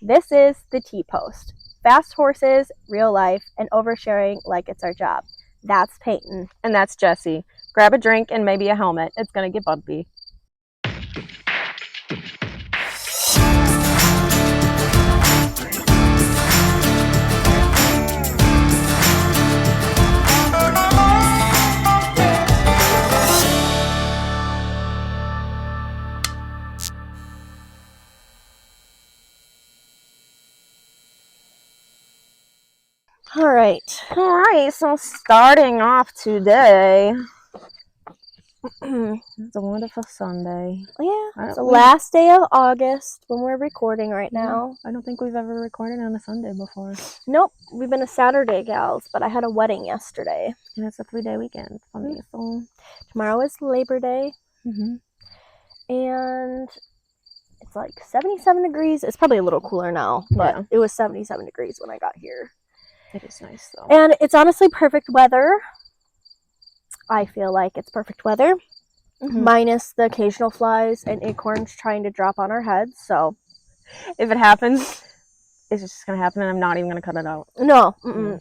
This is the T-Post. Fast horses, real life, and oversharing like it's our job. That's Peyton. And that's Jessie. Grab a drink and maybe a helmet. It's going to get bumpy. All right, so starting off today, it's a wonderful Sunday. Yeah, it's the last day of August when we're recording right now. I don't think we've ever recorded on a Sunday before. Nope, we've been a Saturday gals, but I had a wedding yesterday. And it's a 3-day weekend. Funny. So tomorrow is Labor Day. And it's like 77 degrees. It's probably a little cooler now, but it was 77 degrees when I got here. It is nice though. And it's honestly perfect weather. I feel like it's perfect weather. Minus the occasional flies and acorns trying to drop on our heads. So if it happens, it's just going to happen and I'm not even going to cut it out. No.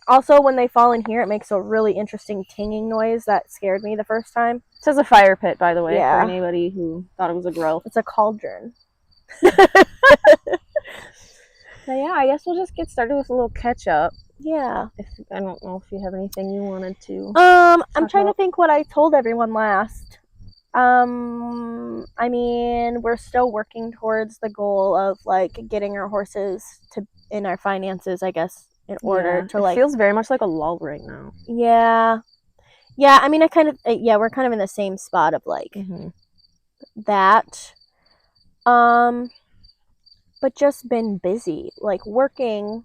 Also, when they fall in here, it makes a really interesting tinging noise that scared me the first time. It says a fire pit, by the way, for anybody who thought it was a grill. It's a cauldron. So yeah, I guess we'll just get started with a little catch up. Yeah. I don't know if you have anything you wanted to. I'm trying to think what I told everyone last. I mean, we're still working towards the goal of like getting our horses in our finances, I guess, in order to like. It feels very much like a lull right now. Yeah. I mean, we're kind of in the same spot of like that. But just been busy, like working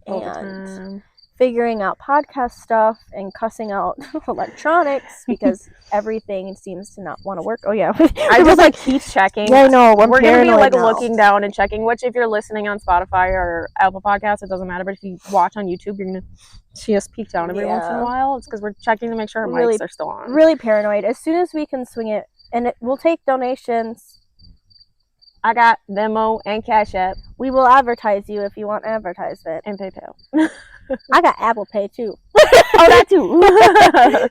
and figuring out podcast stuff and cussing out electronics because everything seems to not want to work. Oh yeah, I just like keep checking. Yeah, I know. We're gonna be like looking down and checking. Which, if you're listening on Spotify or Apple Podcasts, it doesn't matter. But if you watch on YouTube, you're gonna see us peek down every once in a while. It's because we're checking to make sure our mics are still on. Really paranoid. As soon as we can swing it, and we'll take donations. I got Venmo and Cash App. We will advertise you if you want advertisement. And PayPal. I got Apple Pay too. Oh, that too.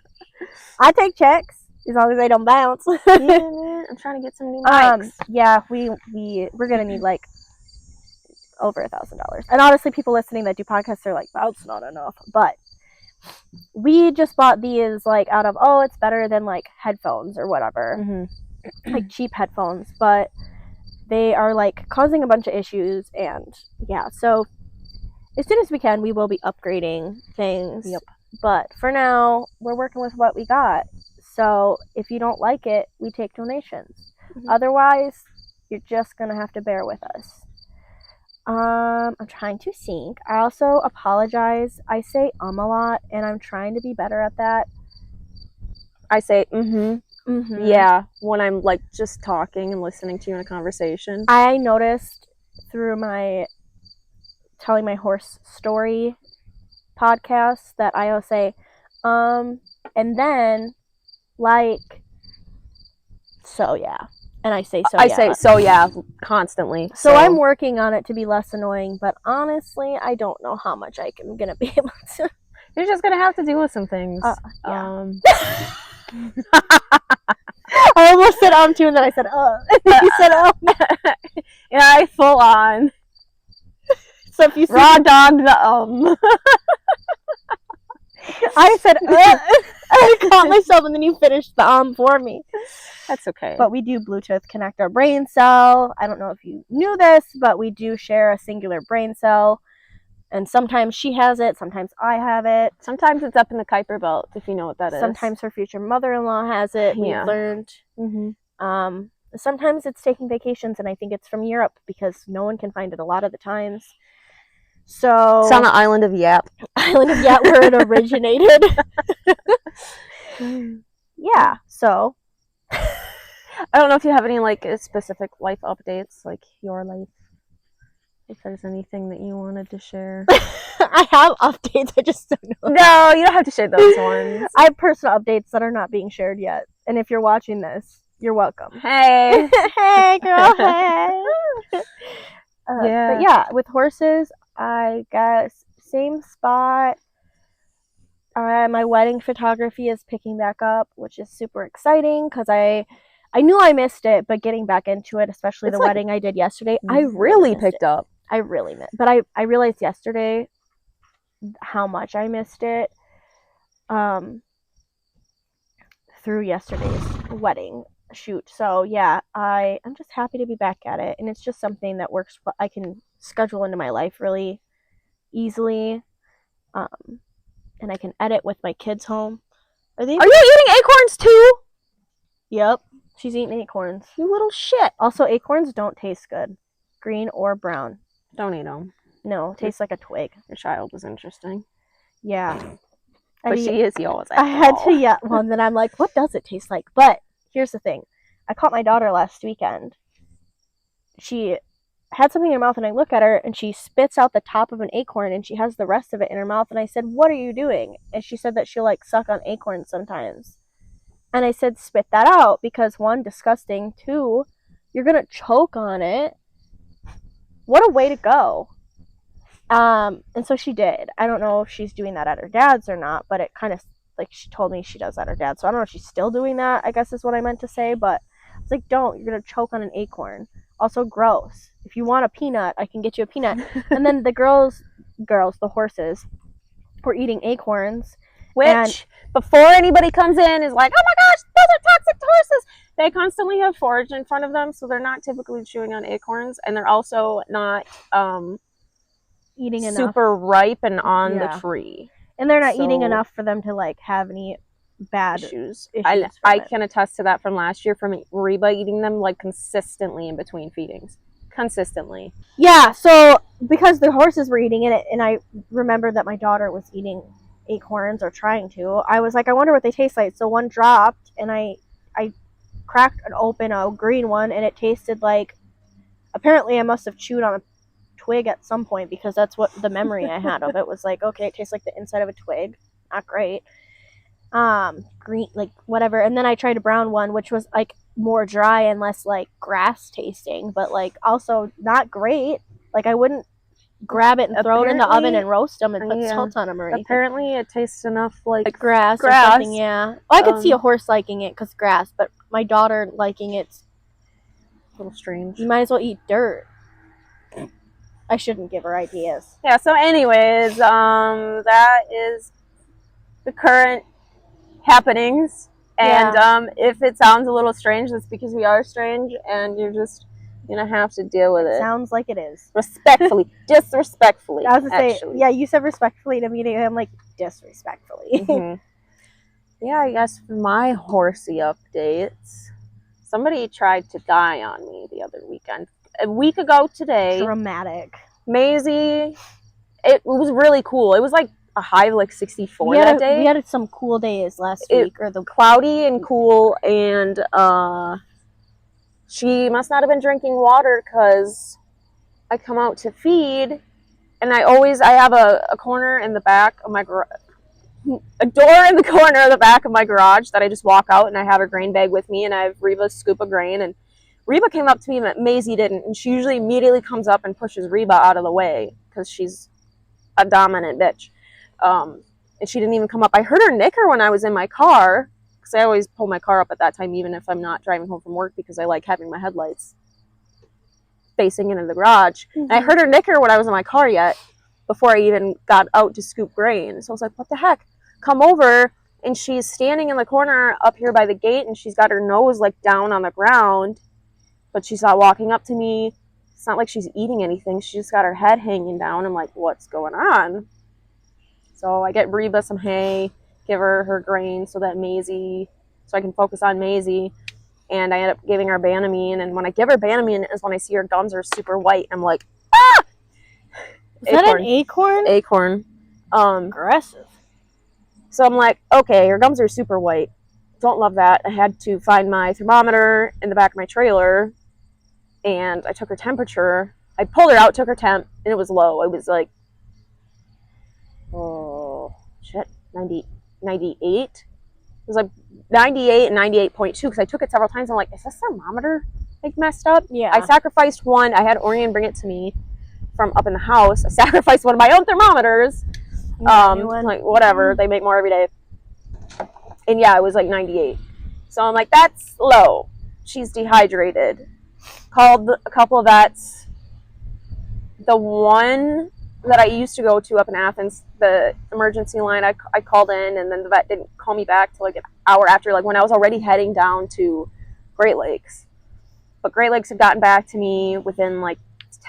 I take checks as long as they don't bounce. Yeah, man. I'm trying to get some new mics. Yeah, we're gonna need like over $1,000. And honestly, people listening that do podcasts are like, that's not enough. But we just bought these like out of it's better than like headphones or whatever, like cheap headphones, but they are like causing a bunch of issues, and so as soon as we can, we will be upgrading things. Yep. But for now, we're working with what we got. So if you don't like it, we take donations. Otherwise, you're just gonna have to bear with us. I'm trying to sync. I also apologize. I say a lot, and I'm trying to be better at that. I say yeah, when I'm like just talking and listening to you in a conversation. I noticed through my telling my horse story podcast that I will say and then like so yeah, and I say so I say so yeah constantly. So I'm working on it to be less annoying, but honestly I don't know how much I'm gonna be able to. You're just gonna have to deal with some things. I almost said too, and then I said you said yeah, I full on. So if you raw dog the I said I caught myself, and then you finished the for me. That's okay. But we do Bluetooth connect our brain cell. I don't know if you knew this, but we do share a singular brain cell. And sometimes she has it, sometimes I have it. Sometimes it's up in the Kuiper belt, if you know what that is. Sometimes her future mother-in-law has it. We've learned. Sometimes it's taking vacations, and I think it's from Europe because no one can find it a lot of the times. So it's on the island of Yap. Where it originated. Yeah. So I don't know if you have any like specific life updates, like your life. If there's anything that you wanted to share. I have updates, I just don't know. No, you don't have to share those ones. I have personal updates that are not being shared yet. And if you're watching this, you're welcome. Hey. Hey, girl, hey. But yeah, with horses, I guess same spot. My wedding photography is picking back up, which is super exciting because I knew I missed it, but getting back into it, especially It's the like wedding I did yesterday, I really picked up. I really missed, but I realized yesterday how much I missed it through yesterday's wedding shoot. So yeah, I'm just happy to be back at it, and it's just something that works. I can schedule into my life really easily, and I can edit with my kids home. Are you eating acorns too? Yep, she's eating acorns. You little shit. Also, acorns don't taste good, green or brown. Don't eat them. No, tastes like a twig. Your child was interesting. Yeah. But she is always. I had to, yeah. Well, and then I'm like, what does it taste like? But here's the thing. I caught my daughter last weekend. She had something in her mouth, and I look at her, and she spits out the top of an acorn, and she has the rest of it in her mouth. And I said, what are you doing? And she said that she'll, like, suck on acorns sometimes. And I said, spit that out, because 1, disgusting. 2, you're going to choke on it. What a way to go. And so she did. I don't know if she's doing that at her dad's or not, but it kind of, like, she told me she does at her dad's. So I don't know if she's still doing that, I guess is what I meant to say. But it's like, don't. You're going to choke on an acorn. Also, gross. If you want a peanut, I can get you a peanut. And then the girls, the horses, were eating acorns. Which, before anybody comes in, is like, oh my gosh, those are toxic to horses. They constantly have forage in front of them, so they're not typically chewing on acorns. And they're also not eating enough. Super ripe and on the tree. And they're not eating enough for them to, like, have any bad issues I can attest to that from last year from Reba eating them, like, consistently in between feedings. Consistently. Yeah, so because the horses were eating it, and I remembered that my daughter was eating acorns or trying to, I was like, I wonder what they taste like. So one dropped, and I cracked open a green one, and it tasted like, apparently I must have chewed on a twig at some point, because that's what the memory I had of it was like. Okay, it tastes like the inside of a twig. Not great. Green, like, whatever. And then I tried a brown one, which was, like, more dry and less, like, grass tasting, but, like, also not great. Like, I wouldn't grab it and throw it in the oven and roast them and put salt on them or anything. Apparently it tastes enough like grass or something, yeah. Well, I could see a horse liking it because grass, but my daughter liking it's a little strange. You might as well eat dirt. I shouldn't give her ideas. Yeah, so anyways, that is the current happenings. And if it sounds a little strange, that's because we are strange, and you're just gonna have to deal with it. Sounds like it is. Respectfully. Disrespectfully. I was gonna say, yeah, you said respectfully in a meeting, I'm like, disrespectfully. Mm-hmm. Yeah, I guess for my horsey updates, somebody tried to die on me the other weekend. A week ago today. Dramatic. Maisie, it was really cool. It was like a high of like 64 that day. We had some cool days last week. Or the cloudy and cool, and she must not have been drinking water because I come out to feed, and I have a corner in the back of my garage, a door in the corner of the back of my garage that I just walk out, and I have a grain bag with me, and I have Reba's scoop of grain, and Reba came up to me, but Maisie didn't, and she usually immediately comes up and pushes Reba out of the way because she's a dominant bitch. And she didn't even come up. I heard her nick her when I was in my car, because I always pull my car up at that time, even if I'm not driving home from work, because I like having my headlights facing into the garage. Mm-hmm. And I heard her nick her when I was in my car yet, before I even got out to scoop grain. So I was like, what the heck? Come over, and she's standing in the corner up here by the gate, and she's got her nose like down on the ground, but she's not walking up to me. It's not like she's eating anything. She just got her head hanging down. I'm like, what's going on? So I get Reba some hay, give her her grain so I can focus on Maisie. And I end up giving her Banamine. And when I give her Banamine is when I see her gums are super white. I'm like, ah! Is that an acorn? Acorn. Aggressive. So I'm like, okay, her gums are super white. Don't love that. I had to find my thermometer in the back of my trailer, and I took her temperature. I pulled her out, took her temp, and it was low. It was like, oh, shit, 98. It was like 98 and 98.2, because I took it several times. I'm like, is this thermometer like messed up. Yeah. I sacrificed one. I had Orion bring it to me from up in the house. I sacrificed one of my own thermometers. Like whatever, they make more every day. And yeah, it was like 98. So I'm like, that's low. She's dehydrated. Called a couple of vets. The one that I used to go to up in Athens, the emergency line, I called in, and then the vet didn't call me back till like an hour after, like when I was already heading down to Great Lakes. But Great Lakes had gotten back to me within like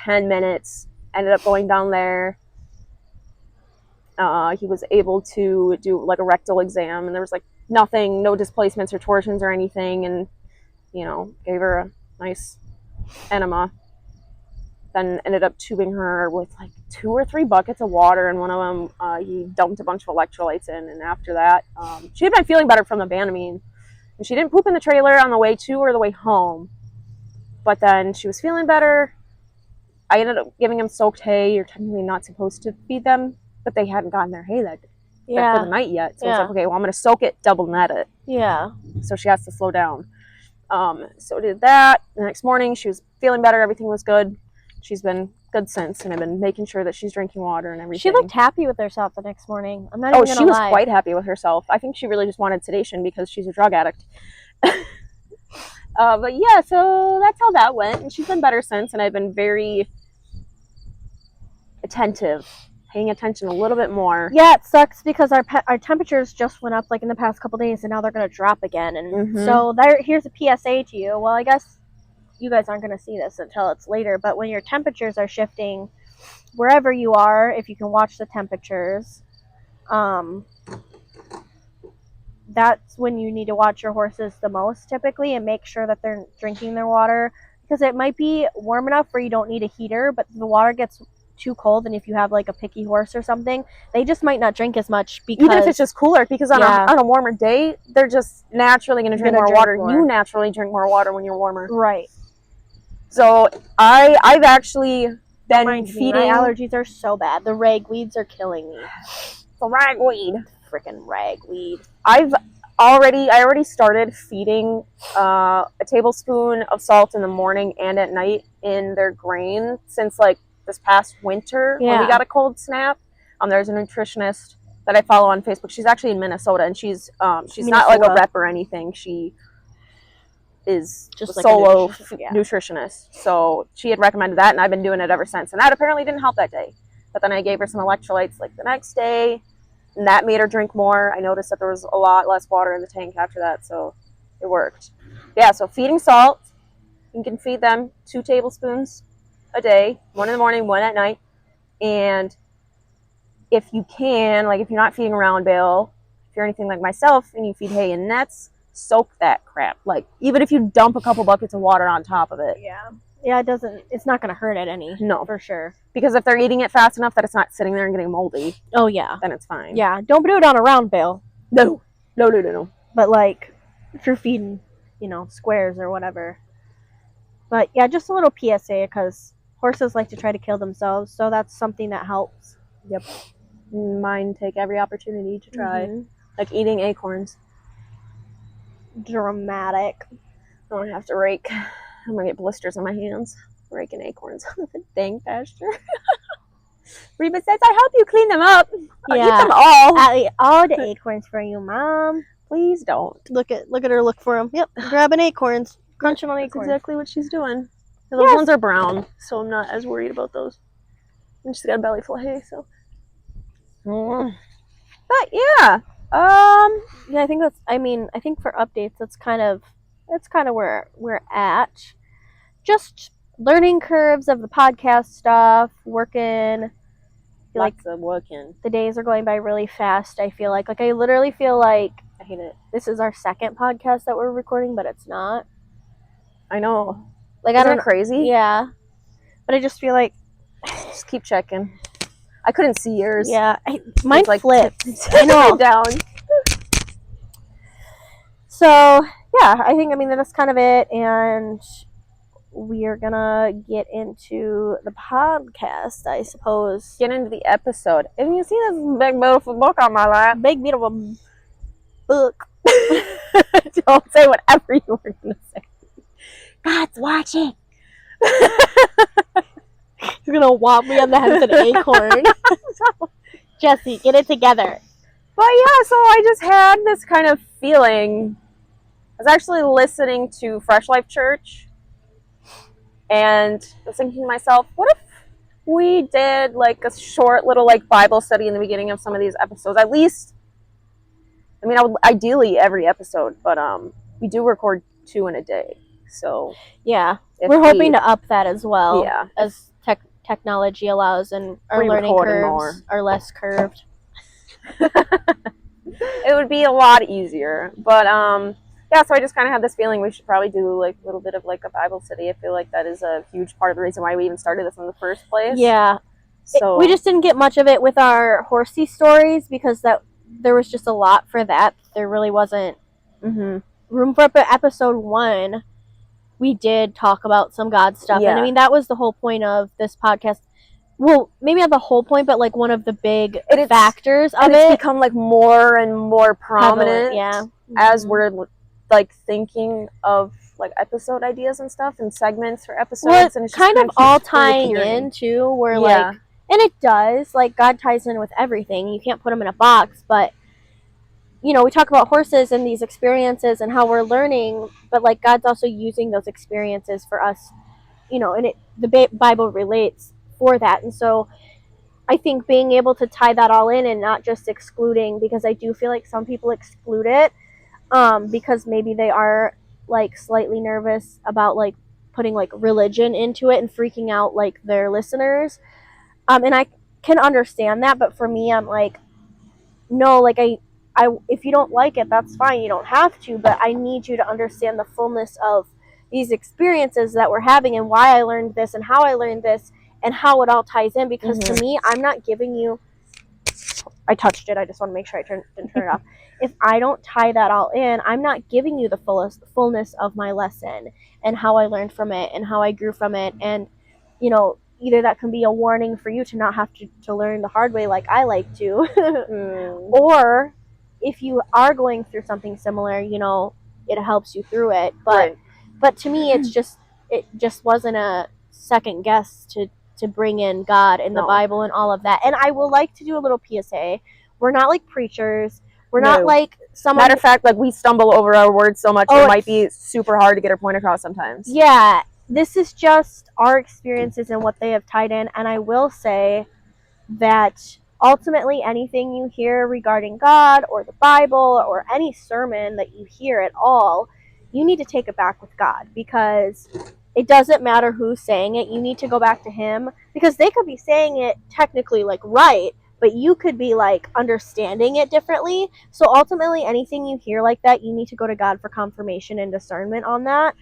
10 minutes. Ended up going down there. He was able to do like a rectal exam, and there was like nothing, no displacements or torsions or anything, and gave her a nice enema. Then ended up tubing her with like 2 or 3 buckets of water, and one of them he dumped a bunch of electrolytes in. And after that, she had been feeling better from the Banamine, and she didn't poop in the trailer on the way to or the way home. But then she was feeling better. I ended up giving them soaked hay. You're technically not supposed to feed them, but they hadn't gotten their hay that for the night yet. So it's like, okay, well, I'm going to soak it, double net it. Yeah. So she has to slow down. So did that. The next morning, she was feeling better. Everything was good. She's been good since, and I've been making sure that she's drinking water and everything. She looked happy with herself the next morning. I'm not even gonna she was lie. quite happy with herself. I think she really just wanted sedation because she's a drug addict. But yeah, so that's how that went, and she's been better since, and I've been very attentive, paying attention a little bit more. Yeah, it sucks because our temperatures just went up like in the past couple days, and now they're gonna drop again. And so here's a PSA to you. Well, I guess you guys aren't going to see this until it's later, but when your temperatures are shifting wherever you are, if you can watch the temperatures, that's when you need to watch your horses the most typically, and make sure that they're drinking their water, because it might be warm enough where you don't need a heater, but the water gets too cold, and if you have like a picky horse or something, they just might not drink as much, because even if it's just cooler, because on a warmer day, they're just naturally going to drink more water. You naturally drink more water when you're warmer, right? So I've actually been feeding. My allergies are so bad. The ragweeds are killing me. The ragweed. Freaking ragweed. I already started feeding a tablespoon of salt in the morning and at night in their grain since like this past winter when we got a cold snap. There's a nutritionist that I follow on Facebook. She's actually in Minnesota, and she's not like a rep or anything. She is just a solo nutritionist. So she had recommended that, and I've been doing it ever since. And that apparently didn't help that day. But then I gave her some electrolytes like the next day, and that made her drink more. I noticed that there was a lot less water in the tank after that, so it worked. Yeah, so feeding salt. You can feed them 2 tablespoons a day, 1 in the morning, 1 at night. And if you can, like if you're not feeding a round bale, if you're anything like myself and you feed hay in nets, soak that crap. Like even if you dump a couple buckets of water on top of it. Yeah, it's not going to hurt it any. No. For sure. Because if they're eating it fast enough that it's not sitting there and getting moldy. Oh, yeah. Then it's fine. Yeah, don't do it on a round bale. No. But like, if you're feeding, squares or whatever. But yeah, just a little PSA, because horses like to try to kill themselves, so that's something that helps. Yep. Mine take every opportunity to try. Like eating acorns. Dramatic. I'm going to have to rake. I'm going to get blisters on my hands raking acorns on the dang pasture. Reba says, I hope you clean them up. I'll eat them all. I'll eat all the acorns for you, Mom. Please don't. Look at her look for them. Yep, grabbing acorns. Crunching on acorns. That's exactly what she's doing. And those ones are brown, so I'm not as worried about those. And she's got a belly full of hay, so. But yeah. Yeah, I think for updates, that's kind of where we're at. Just learning curves of the podcast stuff, working. Lots of working. The days are going by really fast. I feel like I literally feel like I hate it. This is our second podcast that we're recording, but it's not. I know. Like, Isn't it crazy? Yeah. But I just feel like just keep checking. I couldn't see yours. Yeah, mine like flipped. I know. Down. So yeah, I think that's kind of it, and we are gonna get into the podcast, I suppose. Get into the episode. And you see this big beautiful book on my lap. Big beautiful book. Don't say whatever you were gonna say. God's watching. He's gonna whop me on the head with an acorn. Jesse, get it together. But yeah, so I just had this kind of feeling. I was actually listening to Fresh Life Church, and I was thinking to myself, what if we did like a short little like Bible study in the beginning of some of these episodes? At least, I mean, I would ideally every episode, but we do record 2 in a day, so yeah, we're hoping to up that as well. Yeah, as technology allows, and our learning curves are less curved. It would be a lot easier, but yeah, so I just kind of had this feeling we should probably do like a little bit of like a Bible study. I feel like that is a huge part of the reason why we even started this in the first place. Yeah, so we just didn't get much of it with our horsey stories because there was just a lot for that. There really wasn't room for it. But episode 1, we did talk about some God stuff, and I mean that was the whole point of this podcast. Well, maybe not the whole point, but like one of the big factors of it. It's become like more and more prominent, as we're like thinking of like episode ideas and stuff and segments for episodes. Well, and it's kind of all tying in too, where like, and it does, like God ties in with everything. You can't put them in a box, but you know, we talk about horses and these experiences and how we're learning, but like God's also using those experiences for us, you know, and the Bible relates for that. And so I think being able to tie that all in and not just excluding, because I do feel like some people exclude it because maybe they are like slightly nervous about like putting like religion into it and freaking out like their listeners. And I can understand that, but for me, I'm like, no, like I if you don't like it, that's fine. You don't have to, but I need you to understand the fullness of these experiences that we're having and why I learned this and how I learned this and how it all ties in. Because to me, I'm not giving you. I touched it. I just want to make sure I didn't turn it off. If I don't tie that all in, I'm not giving you the fullness of my lesson and how I learned from it and how I grew from it. And, you know, either that can be a warning for you to not have to learn the hard way like I like to, or if you are going through something similar, you know, it helps you through it. But to me, it just wasn't a second guess to bring in God and the Bible and all of that. And I will like to do a little PSA. We're not like preachers. We're not like someone. Matter of fact, like we stumble over our words so much, it might be super hard to get our point across sometimes. Yeah, this is just our experiences and what they have tied in. And I will say that ultimately anything you hear regarding God or the Bible or any sermon that you hear at all, you need to take it back with God, because it doesn't matter who's saying it. You need to go back to Him, because they could be saying it technically like right, but you could be like understanding it differently. So ultimately anything you hear like that, you need to go to God for confirmation and discernment on that.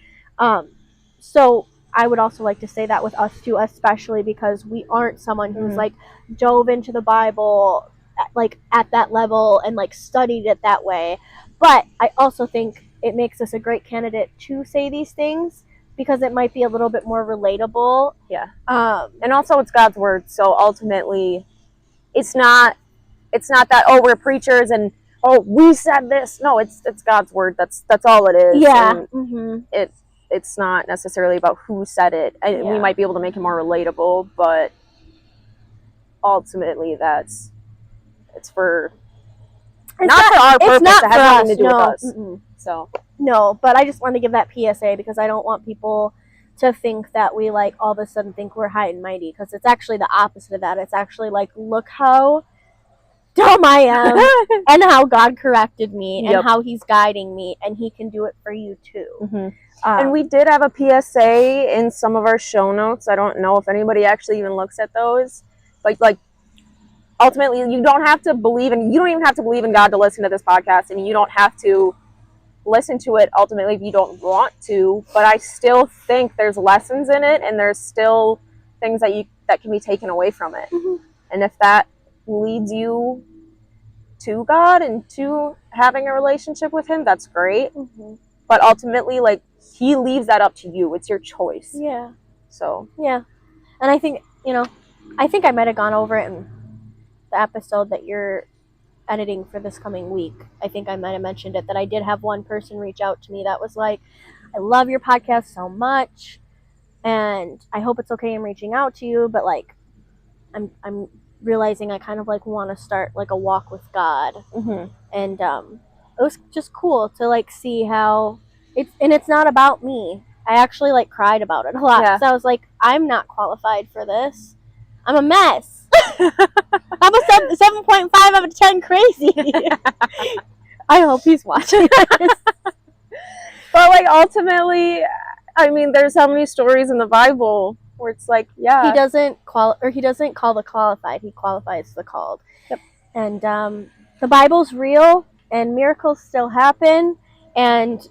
So I would also like to say that with us too, especially because we aren't someone who's like dove into the Bible like at that level and like studied it that way. But I also think it makes us a great candidate to say these things, because it might be a little bit more relatable. Yeah. And also it's God's word, so ultimately it's not that we're preachers and we said this. No, it's God's word. That's all it is. Yeah. And it's not necessarily about who said it. We might be able to make it more relatable, but ultimately it's for our purpose. It's not it has nothing to do with us. So no, but I just want to give that PSA, because I don't want people to think that we like all of a sudden think we're high and mighty, because it's actually the opposite of that. It's actually like, look how dumb I am and how God corrected me and how He's guiding me, and He can do it for you too. And we did have a PSA in some of our show notes. I don't know if anybody actually even looks at those, but like ultimately you don't have to believe in, you don't even have to believe in God to listen to this podcast, and you don't have to listen to it ultimately if you don't want to, but I still think there's lessons in it, and there's still things that can be taken away from it. And if that leads you to God and to having a relationship with Him, that's great. But ultimately, like, He leaves that up to you. It's your choice. Yeah. So yeah, and I think, you know, I think I might have gone over it in the episode that you're editing for this coming week. I think I might have mentioned it, that I did have one person reach out to me that was like, I love your podcast so much, and I hope it's okay in reaching out to you, but like I'm realizing I kind of like want to start like a walk with God. Mm-hmm. And it was just cool to like see how it's not about me. I actually like cried about it a lot because I was like, I'm not qualified for this. I'm a mess. I'm a 7.5 out of 10 crazy. I hope he's watching this. But like ultimately, I mean, there's so many stories in the Bible where it's like, he doesn't call the qualified. He qualifies the called. Yep. And the Bible's real, and miracles still happen, and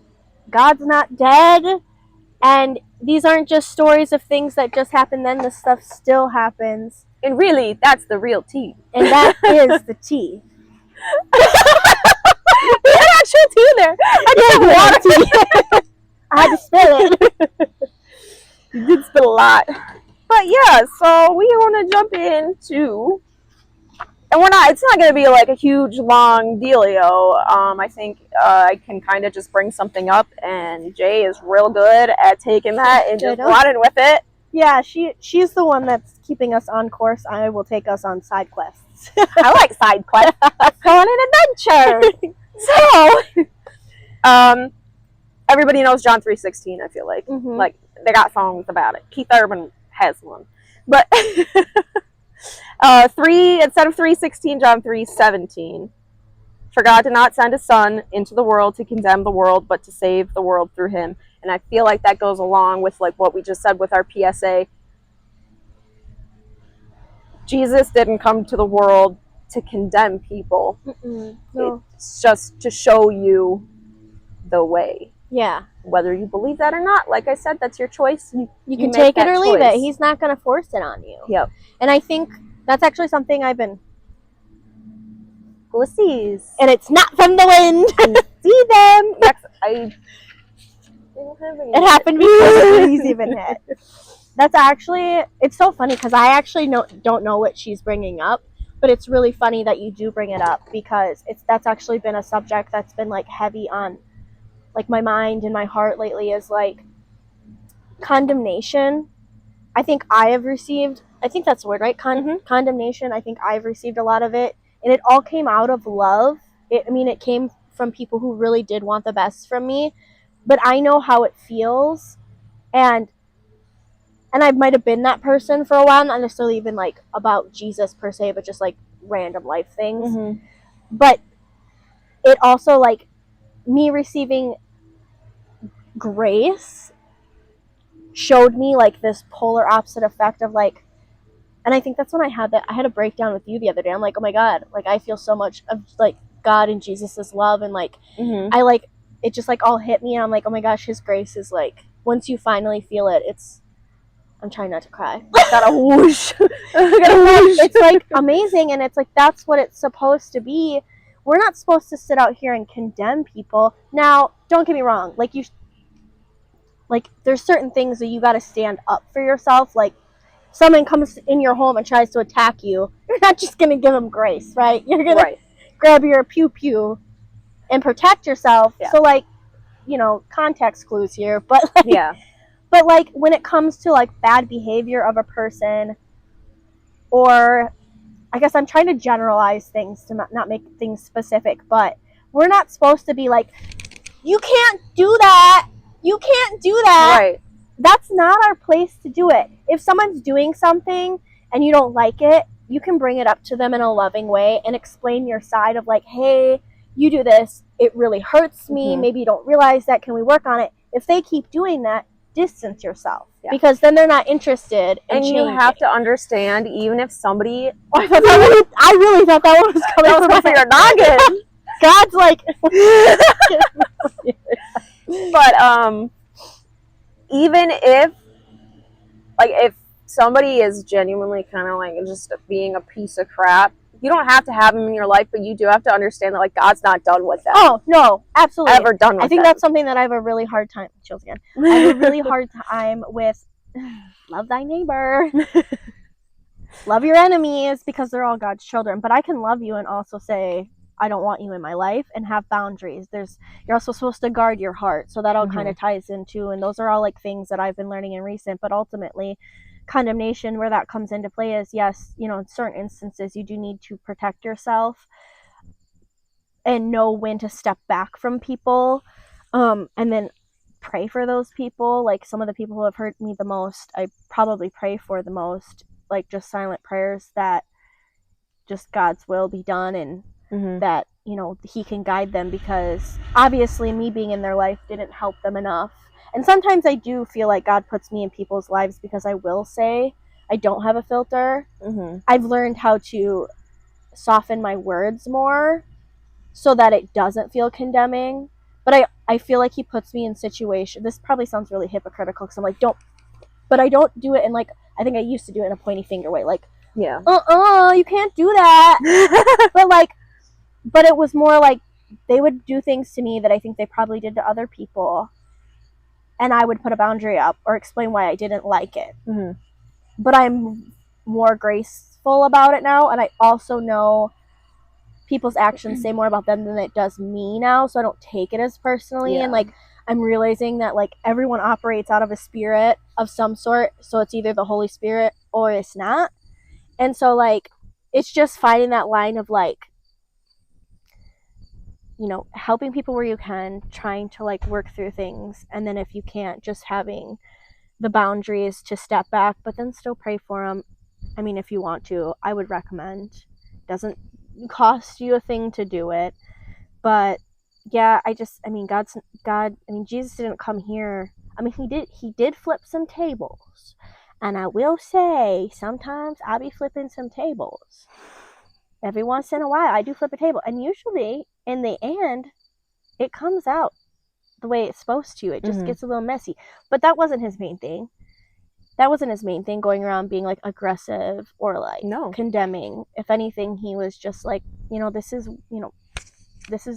God's not dead, and these aren't just stories of things that just happen then. This stuff still happens. And really, that's the real tea. And that is the tea. You had actual tea there. I just have water. I had to spill it. You did spill a lot. But yeah, so we want to jump into, and it's not going to be like a huge long dealio. I think I can kind of just bring something up, and Jay is real good at taking that and just running with it. Yeah, she's the one that's keeping us on course. I will take us on side quests. I like side quests. Go on an adventure. So, everybody knows John 3:16, I feel like. Mm-hmm. Like, they got songs about it. Keith Urban has one. But, instead of 3:16, John 3:17. For God did not send his son into the world to condemn the world, but to save the world through him. And I feel like that goes along with like what we just said with our PSA. Jesus didn't come to the world to condemn people. No. It's just to show you the way. Yeah. Whether you believe that or not, like I said, that's your choice. You can take it or leave it. He's not going to force it on you. Yep. And I think that's actually something I've been... Glissies. And it's not from the wind. See them. Yes, it happened before the breeze even hit. That's actually... It's so funny because I actually don't know what she's bringing up. But it's really funny that you do bring it up because that's actually been a subject that's been like heavy on like my mind and my heart lately is like condemnation. I think I have received, I think that's the word, right? Condemnation. I think I've received a lot of it, and it all came out of love. It came from people who really did want the best from me, but I know how it feels, and I might have been that person for a while, not necessarily even like about Jesus per se, but just like random life things. Mm-hmm. But it also like me receiving grace showed me like this polar opposite effect of like, and I think that's when I had a breakdown with you the other day. I'm like, oh my God, like I feel so much of like God and Jesus's love, and like I like it just like all hit me, and I'm like, oh my gosh, his grace is like, once you finally feel it, I'm trying not to cry. Got a whoosh. It's like amazing, and it's like that's what it's supposed to be. We're not supposed to sit out here and condemn people. Now, don't get me wrong. Like there's certain things that you got to stand up for yourself. Like someone comes in your home and tries to attack you, you're not just gonna give them grace, right? You're gonna grab your pew pew and protect yourself. Yeah. So like, context clues here, but like, yeah. But like when it comes to like bad behavior of a person, or I guess I'm trying to generalize things to not make things specific, but we're not supposed to be like, you can't do that. You can't do that. Right. That's not our place to do it. If someone's doing something and you don't like it, you can bring it up to them in a loving way and explain your side of like, hey, you do this. It really hurts me. Maybe you don't realize that. Can we work on it? If they keep doing that, distance yourself, because then they're not interested in changing. You have to understand, even if somebody... I really thought that one was coming from your noggin. God's like... But even if somebody is genuinely kind of like just being a piece of crap, you don't have to have them in your life, but you do have to understand that like God's not done with them. Oh no, absolutely, ever done with I think them. That's something that I have a really hard time. Chills again. I have a really hard time with. Love thy neighbor. Love your enemies, because they're all God's children. But I can love you and also say I don't want you in my life, and have boundaries. You're also supposed to guard your heart. So that all kind of ties into, and those are all like things that I've been learning in recent, but ultimately condemnation, where that comes into play is, yes, you know, in certain instances you do need to protect yourself and know when to step back from people, and then pray for those people. Like some of the people who have hurt me the most, I probably pray for the most, like just silent prayers that just God's will be done, and that, you know, he can guide them, because obviously me being in their life didn't help them enough. And sometimes I do feel like God puts me in people's lives because I will say, I don't have a filter. I've learned how to soften my words more so that it doesn't feel condemning. But I feel like he puts me in situations. This probably sounds really hypocritical because I'm like, but I don't do it in like, I think I used to do it in a pointy finger way. Like, yeah, you can't do that. but it was more like they would do things to me that I think they probably did to other people. And I would put a boundary up or explain why I didn't like it. But I'm more graceful about it now. And I also know people's actions say more about them than it does me now, so I don't take it as personally. And like, I'm realizing that like everyone operates out of a spirit of some sort, so it's either the Holy Spirit or it's not. And so like, it's just finding that line of like, you know, helping people where you can, trying to like work through things, and then if you can't, just having the boundaries to step back, but then still pray for them. I mean, if you want to, I would recommend. Doesn't cost you a thing to do it. But yeah, Jesus didn't come here. I mean, he did flip some tables. And I will say, sometimes I'll be flipping some tables. Every once in a while, I do flip a table. And usually, in the end, it comes out the way it's supposed to. It just gets a little messy. But that wasn't his main thing. That wasn't his main thing, going around being like aggressive or like condemning. If anything, he was just like, this is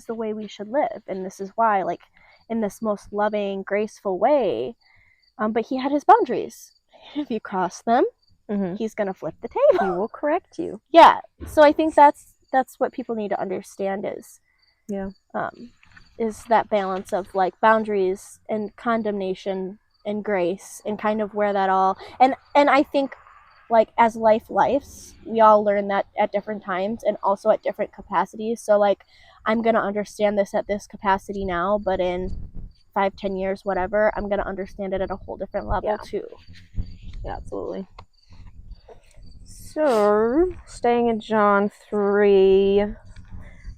the way we should live, and this is why, like, in this most loving, graceful way. But he had his boundaries. If you cross them, he's gonna flip the table. He will correct you. Yeah. So I think that's what people need to understand is that balance of like boundaries and condemnation and grace, and kind of where that all, and I think like as lifes, we all learn that at different times and also at different capacities. So like, I'm gonna understand this at this capacity now, but in 5-10 years, whatever, I'm gonna understand it at a whole different level too. Yeah, absolutely. So staying in John 3, I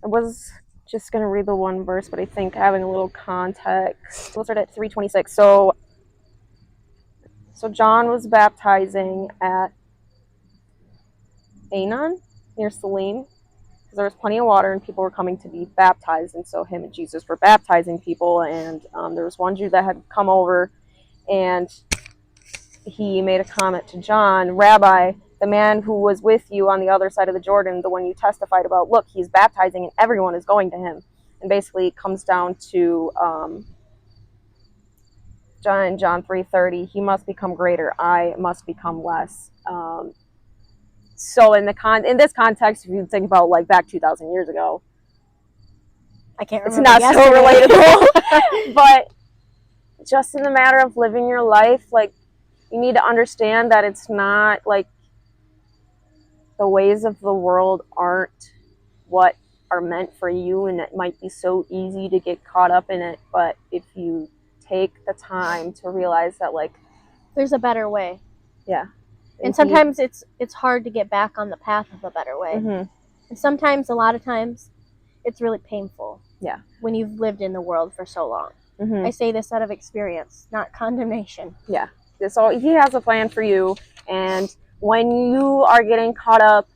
was just gonna read the one verse, but I think having a little context, we'll start at 3:26. So John was baptizing at Aenon near Salim, because there was plenty of water and people were coming to be baptized, and so him and Jesus were baptizing people. And there was one Jew that had come over, and he made a comment to John, "Rabbi, the man who was with you on the other side of the Jordan, the one you testified about, look, he's baptizing and everyone is going to him." And basically it comes down to John 3:30, he must become greater, I must become less. So in this context, if you think about like back 2,000 years ago, I can't it's remember. not so relatable. But just in the matter of living your life, like, you need to understand that it's not like the ways of the world aren't what are meant for you, and it might be so easy to get caught up in it. But if you take the time to realize that, like, there's a better way. Yeah. And sometimes it's hard to get back on the path of a better way. And sometimes, a lot of times, it's really painful. Yeah. When you've lived in the world for so long. I say this out of experience, not condemnation. Yeah. So he has a plan for you, and when you are getting caught up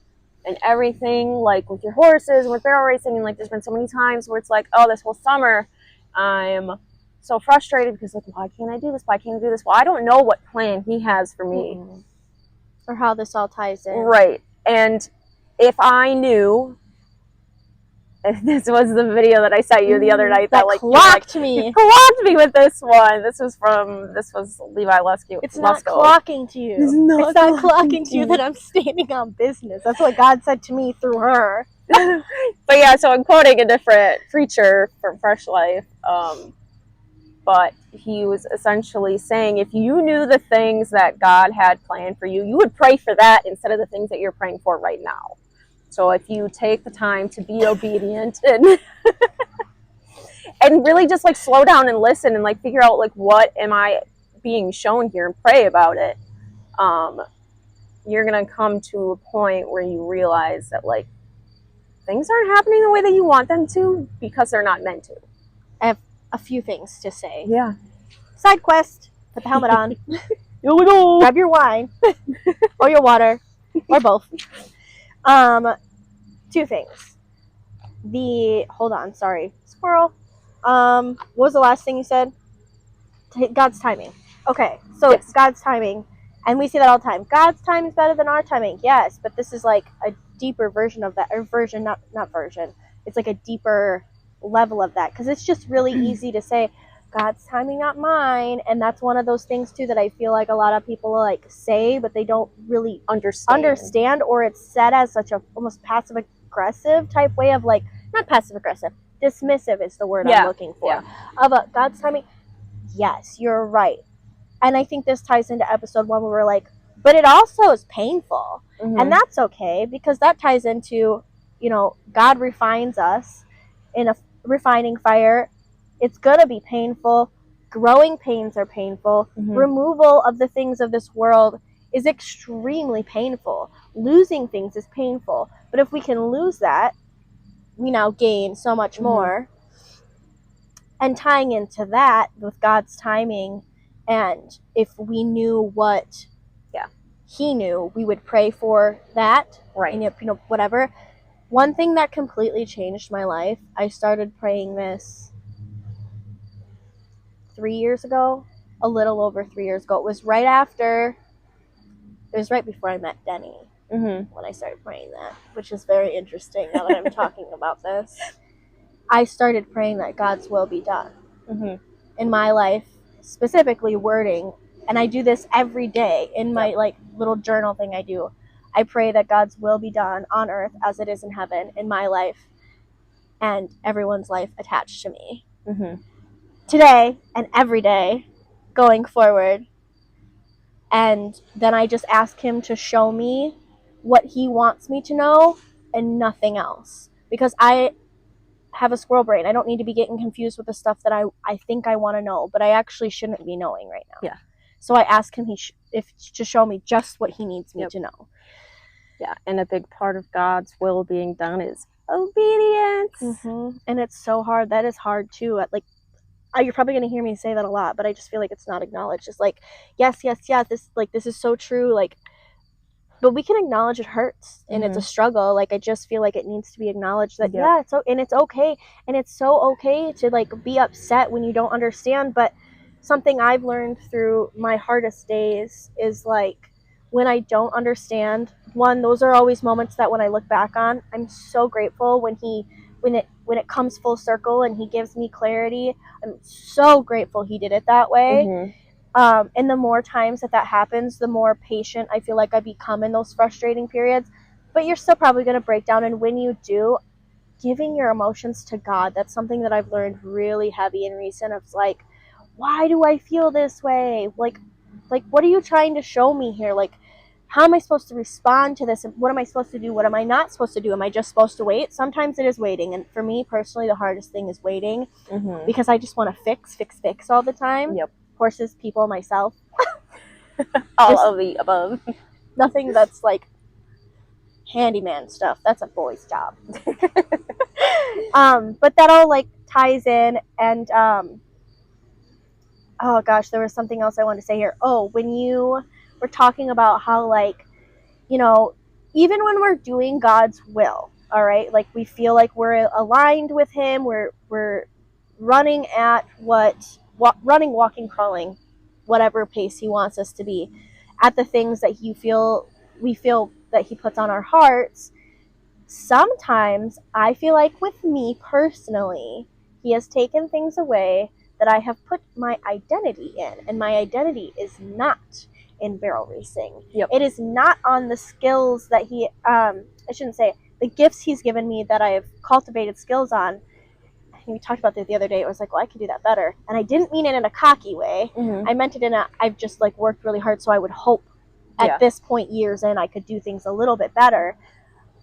in everything, like with your horses and with barrel racing, and like there's been so many times where it's like, oh, this whole summer I'm so frustrated because, like, why can't I do this? Why can't I do this? Well, I don't know what plan he has for me. Or how this all ties in. Right. And if I knew, This was the video that I sent you the other night that like clocked me. You clocked me with this one. This was Levi Lesko. It's not clocking to you. It's not clocking to you that I'm standing on business. That's what God said to me through her. But yeah, so I'm quoting a different preacher from Fresh Life. But he was essentially saying, if you knew the things that God had planned for you, you would pray for that instead of the things that you're praying for right now. So if you take the time to be obedient and and really just like slow down and listen and like figure out like what am I being shown here and pray about it, you're gonna come to a point where you realize that like things aren't happening the way that you want them to because they're not meant to. I have a few things to say. Yeah. Side quest. Put the helmet on. Here we go. Grab your wine or your water or both. Two things. Hold on, sorry, squirrel. What was the last thing you said? God's timing. Okay, so yes. It's God's timing, and we see that all the time. God's timing is better than our timing. Yes, but this is like a deeper version of that, or version, not version. It's like a deeper level of that, because it's just really easy to say God's timing, not mine, and that's one of those things too that I feel like a lot of people like say, but they don't really understand, or it's said as such a almost passive aggressive type way of like, not passive aggressive, dismissive is the word I'm looking for. Of God's timing. Yes, you're right. And I think this ties into episode 1 where we're like, but it also is painful. Mm-hmm. And that's okay, because that ties into, God refines us in a refining fire. It's going to be painful. Growing pains are painful. Mm-hmm. Removal of the things of this world is extremely painful. Losing things is painful. But if we can lose that, we now gain so much more. And tying into that with God's timing, and if we knew what he knew, we would pray for that. Right. And whatever. One thing that completely changed my life, I started praying this 3 years ago, a little over 3 years ago. It was right before I met Denny when I started praying that, which is very interesting now that I'm talking about this. I started praying that God's will be done in my life, specifically wording, and I do this every day in my like little journal thing I do. I pray that God's will be done on earth as it is in heaven in my life and everyone's life attached to me. Today and every day going forward. And then I just ask him to show me what he wants me to know and nothing else, because I have a squirrel brain. I don't need to be getting confused with the stuff that I think I want to know, but I actually shouldn't be knowing right now. Yeah. So I ask him to show me just what he needs me to know. Yeah, and a big part of God's will being done is obedience. And it's so hard. That is hard too. Like, you're probably going to hear me say that a lot, but I just feel like it's not acknowledged. It's like, yes, this is so true. Like, but we can acknowledge it hurts and it's a struggle. Like, I just feel like it needs to be acknowledged that, it's okay. And it's so okay to like be upset when you don't understand. But something I've learned through my hardest days is like, when I don't understand, those are always moments that when I look back on, I'm so grateful when it comes full circle and he gives me clarity. I'm so grateful he did it that way. And the more times that happens, the more patient I feel like I become in those frustrating periods. But you're still probably going to break down. And when you do, giving your emotions to God, that's something that I've learned really heavy in recent. It's like, why do I feel this way? Like, what are you trying to show me here? Like, how am I supposed to respond to this? What am I supposed to do? What am I not supposed to do? Am I just supposed to wait? Sometimes it is waiting. And for me personally, the hardest thing is waiting because I just want to fix all the time. Yep. Horses, people, myself. All of the above. Nothing that's like handyman stuff. That's a boy's job. But that all like ties in. And oh gosh, there was something else I wanted to say here. Oh, when you were talking about how like, even when we're doing God's will, all right, like we feel like we're aligned with him, we're running at running, walking, crawling, whatever pace he wants us to be, at the things that we feel that he puts on our hearts. sometimes I feel like with me personally, he has taken things away that I have put my identity in, and my identity is not in barrel racing. Yep. It is not on the skills that he, I shouldn't say, the gifts he's given me that I have cultivated skills on. We talked about that the other day. It was like, well, I could do that better. And I didn't mean it in a cocky way. I meant it in a, I've just like worked really hard, so I would hope at this point, years in, I could do things a little bit better.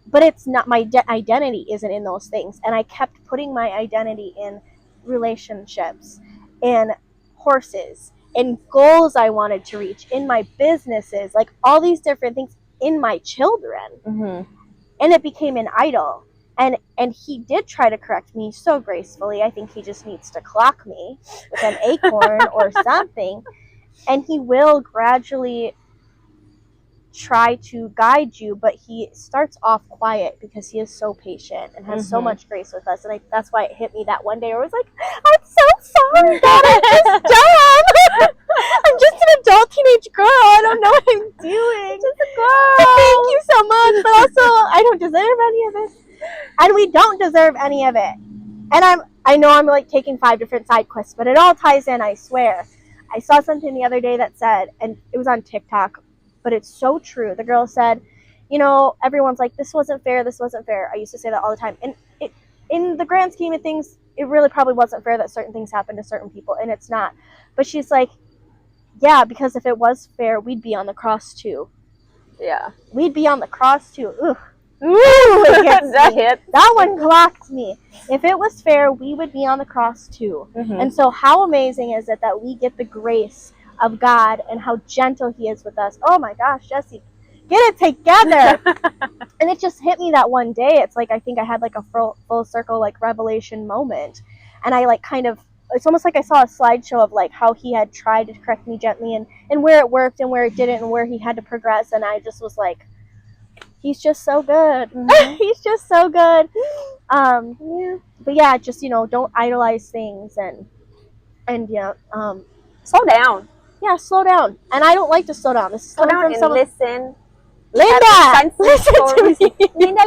But it's not, my identity isn't in those things. And I kept putting my identity in relationships, in horses, in goals I wanted to reach, in my businesses, like all these different things, in my children. And it became an idol. And he did try to correct me so gracefully. I think he just needs to clock me with an acorn or something. And he will gradually try to guide you, but he starts off quiet because he is so patient and has so much grace with us. And that's why it hit me that one day where I was like, I'm so sorry, Dad, I'm just dumb. I'm just an adult teenage girl. I don't know what I'm doing. Just a girl. Thank you so much, but also I don't deserve any of this. And we don't deserve any of it. And I know I'm like taking 5 different side quests, but it all ties in, I swear. I saw something the other day that said, and it was on TikTok, but it's so true. The girl said, you know, everyone's like, this wasn't fair, this wasn't fair. I used to say that all the time. And it, in the grand scheme of things, it really probably wasn't fair that certain things happened to certain people, and it's not. But she's like, yeah, because if it was fair, we'd be on the cross too. Yeah. We'd be on the cross too. Ugh. Ooh, that one clocked me. If it was fair, we would be on the cross too. And so how amazing is it that we get the grace of God and how gentle he is with us. Oh my gosh, Jesse, get it together. And it just hit me that one day. It's like I think I had like a full circle like revelation moment. And I like kind of, it's almost like I saw a slideshow of like how he had tried to correct me gently and where it worked and where it didn't and where he had to progress. And I just was like, he's just so good. He's just so good. Yeah. But yeah, just, you know, don't idolize things and yeah, slow down. Yeah, slow down. And I don't like to slow down. This is slow down and listen. Linda! Listen to me. Linda,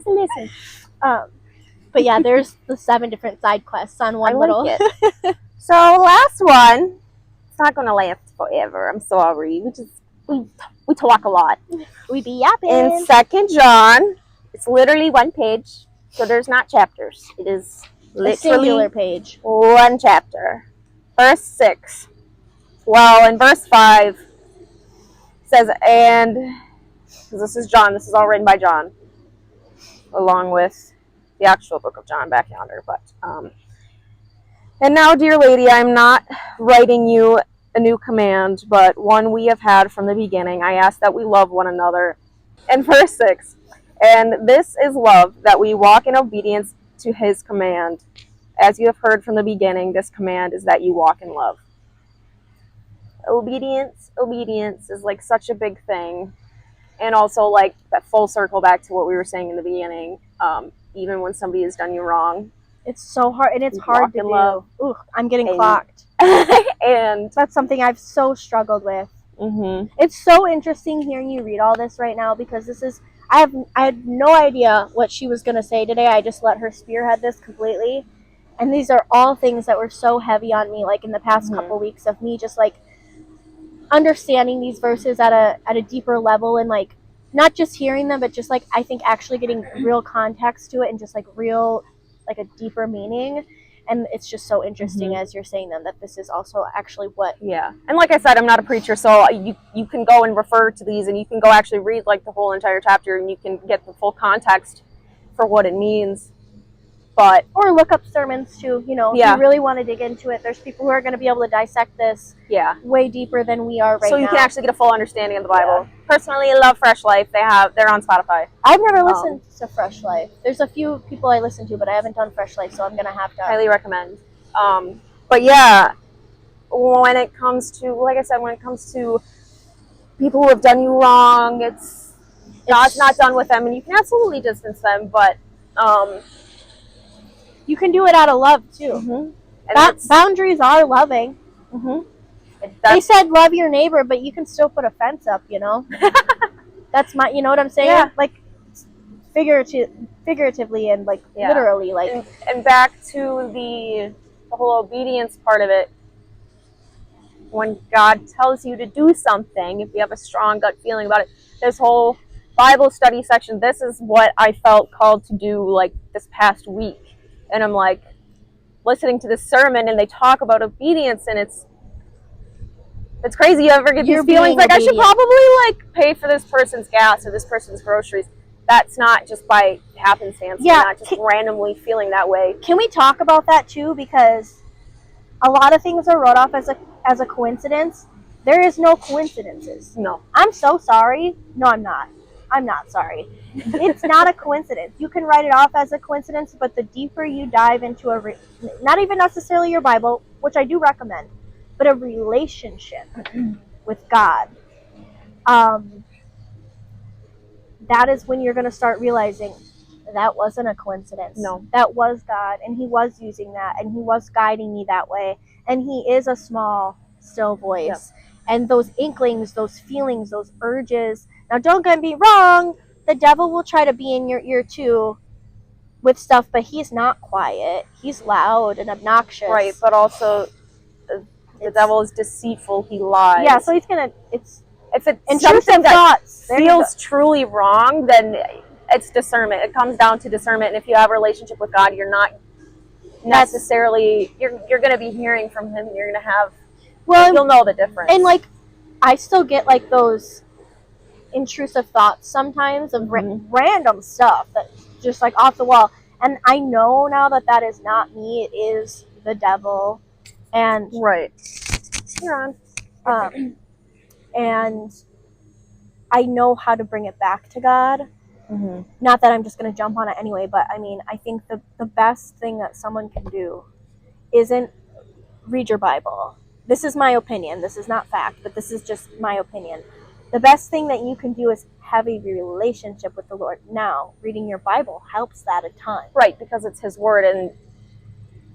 listen. But yeah, there's the 7 different side quests on one little. So last one, it's not gonna last forever. I'm sorry. We talk a lot. We be yapping. In 2 John, it's literally 1 page, so there's not chapters. It is literally a singular page. 1 chapter. Verse 6. Well, in verse 5, it says, and, because this is John, this is all written by John, along with the actual book of John back yonder, but, and now, dear lady, I'm not writing you a new command, but one we have had from the beginning. I ask that we love one another. And verse 6, and this is love, that we walk in obedience to his command. As you have heard from the beginning, this command is that you walk in love. Obedience is like such a big thing. And also like that full circle back to what we were saying in the beginning. Even when somebody has done you wrong, it's so hard, and it's hard to do. Love. Ooh, I'm getting clocked. And that's something I've so struggled with. It's so interesting hearing you read all this right now, because this is, I had no idea what she was going to say today. I just let her spearhead this completely. And these are all things that were so heavy on me, like in the past couple weeks, of me just like understanding these verses at a deeper level, and like not just hearing them, but just like I think actually getting real context to it and just like real, like a deeper meaning. And it's just so interesting as you're saying them, that this is also actually what. Yeah. And like I said, I'm not a preacher, so you can go and refer to these, and you can go actually read like the whole entire chapter, and you can get the full context for what it means. But or look up sermons too, you know, if you really want to dig into it. There's people who are going to be able to dissect this way deeper than we are right now. So you can actually get a full understanding of the Bible. Personally, I love Fresh Life. They're on Spotify. I've never listened to Fresh Life. There's a few people I listen to, but I haven't done Fresh Life, so I'm going to have to. Highly recommend. But yeah, when it comes to, like I said, when it comes to people who have done you wrong, God's not done with them, and you can absolutely distance them, but you can do it out of love too. Boundaries are loving. They said love your neighbor, but you can still put a fence up, you know. That's you know what I'm saying? Yeah. Like, figuratively and like literally, like. And back to the whole obedience part of it. When God tells you to do something, if you have a strong gut feeling about it, this whole Bible study section, this is what I felt called to do like this past week. And I'm like listening to this sermon and they talk about obedience, and it's crazy. You ever get these feelings like, I should probably like pay for this person's gas or this person's groceries. That's not just by happenstance. Yeah. You're not just randomly feeling that way. Can we talk about that too? Because a lot of things are wrote off as a coincidence. There is no coincidences. No. I'm so sorry. No, I'm not. I'm not sorry. It's not a coincidence. You can write it off as a coincidence, but the deeper you dive into not even necessarily your Bible, which I do recommend, but a relationship with God, that is when you're going to start realizing that wasn't a coincidence. No. That was God, and He was using that, and He was guiding me that way. And He is a small, still voice. Yep. And those inklings, those feelings, those urges. Now, don't get me wrong, the devil will try to be in your ear too with stuff, but he's not quiet. He's loud and obnoxious. Right, but also the devil is deceitful. He lies. Yeah, so he's going to, if it's something that feels truly wrong, then it's discernment. It comes down to discernment. And if you have a relationship with God, you're not necessarily, you're going to be hearing from Him. You're going to have, you'll know the difference. And like, I still get like those intrusive thoughts sometimes of random stuff that's just like off the wall. And I know now that is not me. It is the devil. And right. You're on. And I know how to bring it back to God. Mm-hmm. Not that I'm just going to jump on it anyway, but I mean, I think the best thing that someone can do isn't read your Bible. This is my opinion. This is not fact, but this is just my opinion. The best thing that you can do is have a relationship with the Lord. Now, reading your Bible helps that a ton. Right, because it's His Word, and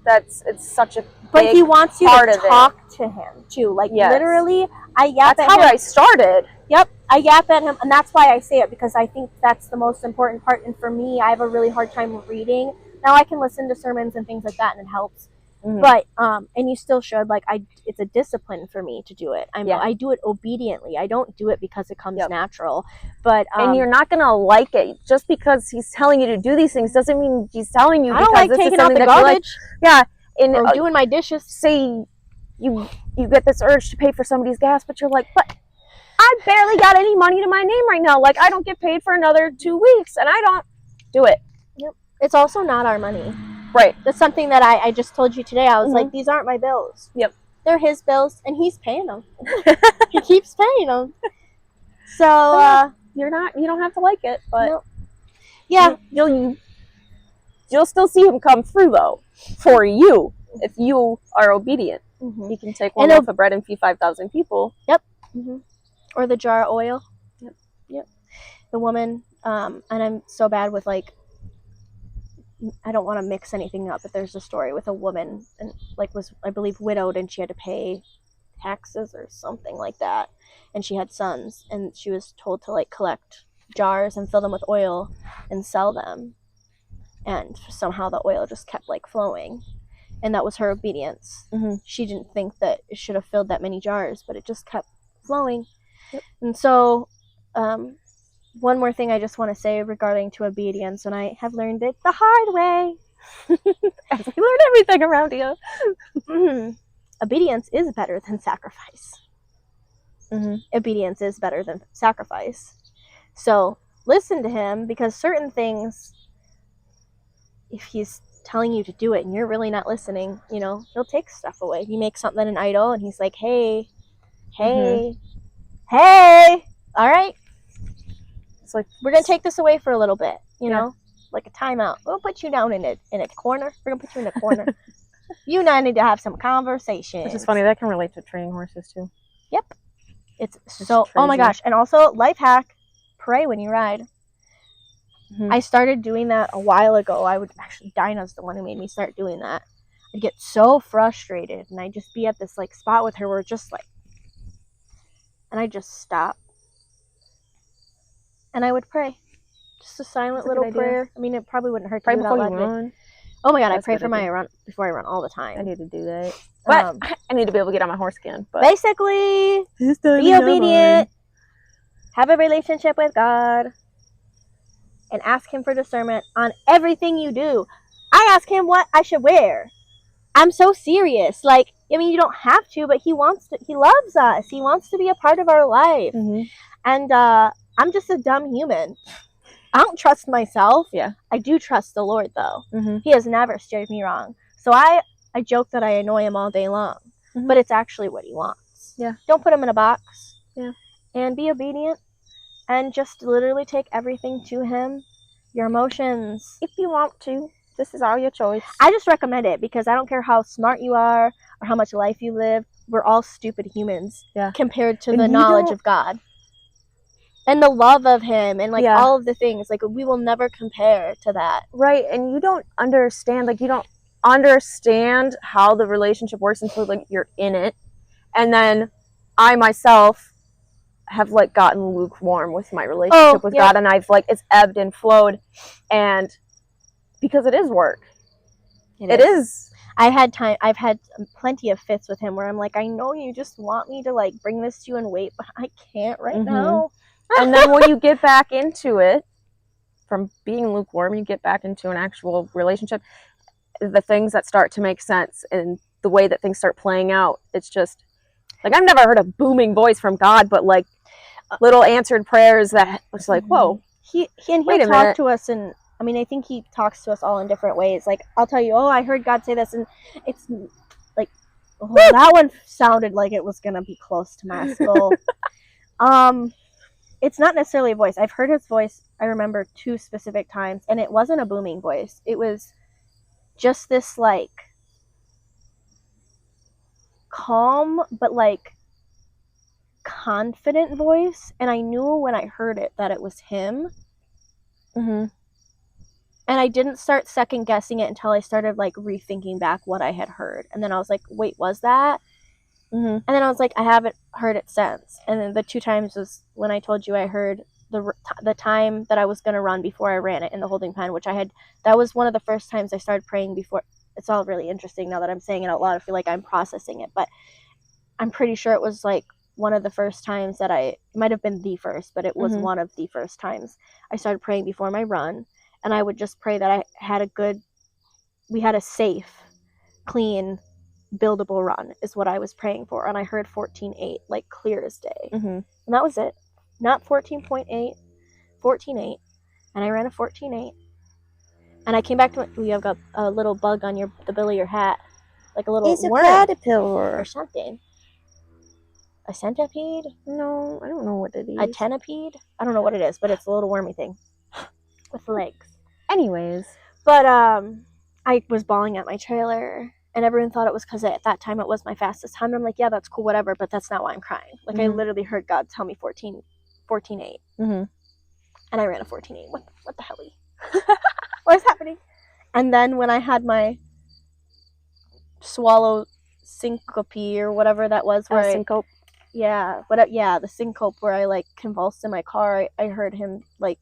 it's such a But He wants you to talk to Him, too. Like, literally, I yap at Him. That's how I started. Yep, I yap at Him, and that's why I say it, because I think that's the most important part. And for me, I have a really hard time reading. Now, I can listen to sermons and things like that, and it helps. Mm-hmm. But and you still should, like, it's a discipline for me to do it. I do it obediently. I don't do it because it comes natural. But and you're not gonna like it just because He's telling you to do these things. Doesn't mean He's telling you. I don't like taking out the garbage. Yeah, and or doing my dishes. Say you get this urge to pay for somebody's gas, but you're like, but I barely got any money to my name right now. Like, I don't get paid for another 2 weeks, and I don't do it. Yep. It's also not our money. Right. That's something that I just told you today. I was like, these aren't my bills. Yep. They're His bills, and He's paying them. He keeps paying them. So, you don't have to like it, but no. Yeah. You'll still see Him come through, though, for you, if you are obedient. Mm-hmm. He can take one loaf of bread and feed 5,000 people. Yep. Mm-hmm. Or the jar of oil. Yep. The woman, and I'm so bad with, like, I don't want to mix anything up, but there's a story with a woman and like was, I believe, widowed, and she had to pay taxes or something like that. And she had sons, and she was told to like collect jars and fill them with oil and sell them. And somehow the oil just kept like flowing. And that was her obedience. Mm-hmm. She didn't think that it should have filled that many jars, but it just kept flowing. Yep. And so, one more thing I just want to say regarding to obedience, and I have learned it the hard way. As we learn everything around here. Mm-hmm. Obedience is better than sacrifice. Mm-hmm. Obedience is better than sacrifice. So listen to Him, because certain things, if He's telling you to do it and you're really not listening, He'll take stuff away. You make something an idol, and He's like, hey, all right. Like, we're gonna take this away for a little bit, like a timeout. We'll put you down in a corner. We're gonna put you in a corner. You and I need to have some conversation. Which is funny. That can relate to training horses too. Yep. It's so crazy. Oh my gosh! And also, life hack: pray when you ride. Mm-hmm. I started doing that a while ago. Dinah's the one who made me start doing that. I'd get so frustrated, and I'd just be at this like spot with her where just like, and I'd just stop. And I would pray. Just a silent That's a little good idea. prayer. I mean, it probably wouldn't hurt to Pray do that before you loud. run. Oh my God, That's I pray good for my idea. run before I run all the time. I need to do that. But I need to be able to get on my horse again. But basically, be obedient, have a relationship with God, and ask Him for discernment on everything you do. I ask Him what I should wear. I'm so serious. Like, I mean, you don't have to, but He wants to. He loves us. He wants to be a part of our life. Mm-hmm. And I'm just a dumb human. I don't trust myself. Yeah. I do trust the Lord, though. Mm-hmm. He has never steered me wrong. So I joke that I annoy Him all day long, but it's actually what He wants. Yeah. Don't put Him in a box. Yeah. And be obedient, and just literally take everything to Him. Your emotions. If you want to. This is all your choice. I just recommend it because I don't care how smart you are or how much life you live. We're all stupid humans compared to the knowledge of God. And the love of Him and like all of the things. Like, we will never compare to that. Right. And you don't understand, like, you don't understand how the relationship works until like you're in it. And then I myself have like gotten lukewarm with my relationship with God, and I've like, it's ebbed and flowed, and because it is work. It is. I've had plenty of fits with Him where I'm like, I know you just want me to like bring this to you and wait, but I can't right now. And then when you get back into it, from being lukewarm, you get back into an actual relationship, the things that start to make sense and the way that things start playing out, it's just like, I've never heard a booming voice from God, but like little answered prayers that was like, whoa. He'll talk to us, and I mean, I think He talks to us all in different ways. Like, I'll tell you, I heard God say this, and it's like, that one sounded like it was gonna be close to my skull. It's not necessarily a voice. I've heard His voice, I remember 2 specific times, and it wasn't a booming voice. It was just this like calm but like confident voice, and I knew when I heard it that it was Him. And I didn't start second guessing it until I started like rethinking back what I had heard, and then I was like, wait, was that? And then I was like, I haven't heard it since. And then the 2 times was when I told you I heard the time that I was going to run before I ran it in the holding pen, which that was one of the first times I started praying before. It's all really interesting now that I'm saying it out loud. I feel like I'm processing it, but I'm pretty sure it was like one of the first times that it might have been the first, but it was one of the first times I started praying before my run. And I would just pray that we had a safe, clean, buildable run is what I was praying for. And I heard 14.8, like clear as day. And that was it. Not 14.8, 14.8. And I ran a 14.8. And I came back to it. You have got a little bug on the bill of your hat. Like a little worm. It's a caterpillar. Or something. A centipede? No, I don't know what it is. A centipede? I don't know what it is, but it's a little wormy thing. With legs. Anyways. But I was bawling at my trailer, and everyone thought it was because at that time it was my fastest time. And I'm like, yeah, that's cool, whatever, but that's not why I'm crying. Like, I literally heard God tell me 14.8. And I ran a 14.8. What the hell? What is happening? And then when I had my swallow syncope or whatever that was, where syncope. The syncope where I like convulsed in my car, I heard Him like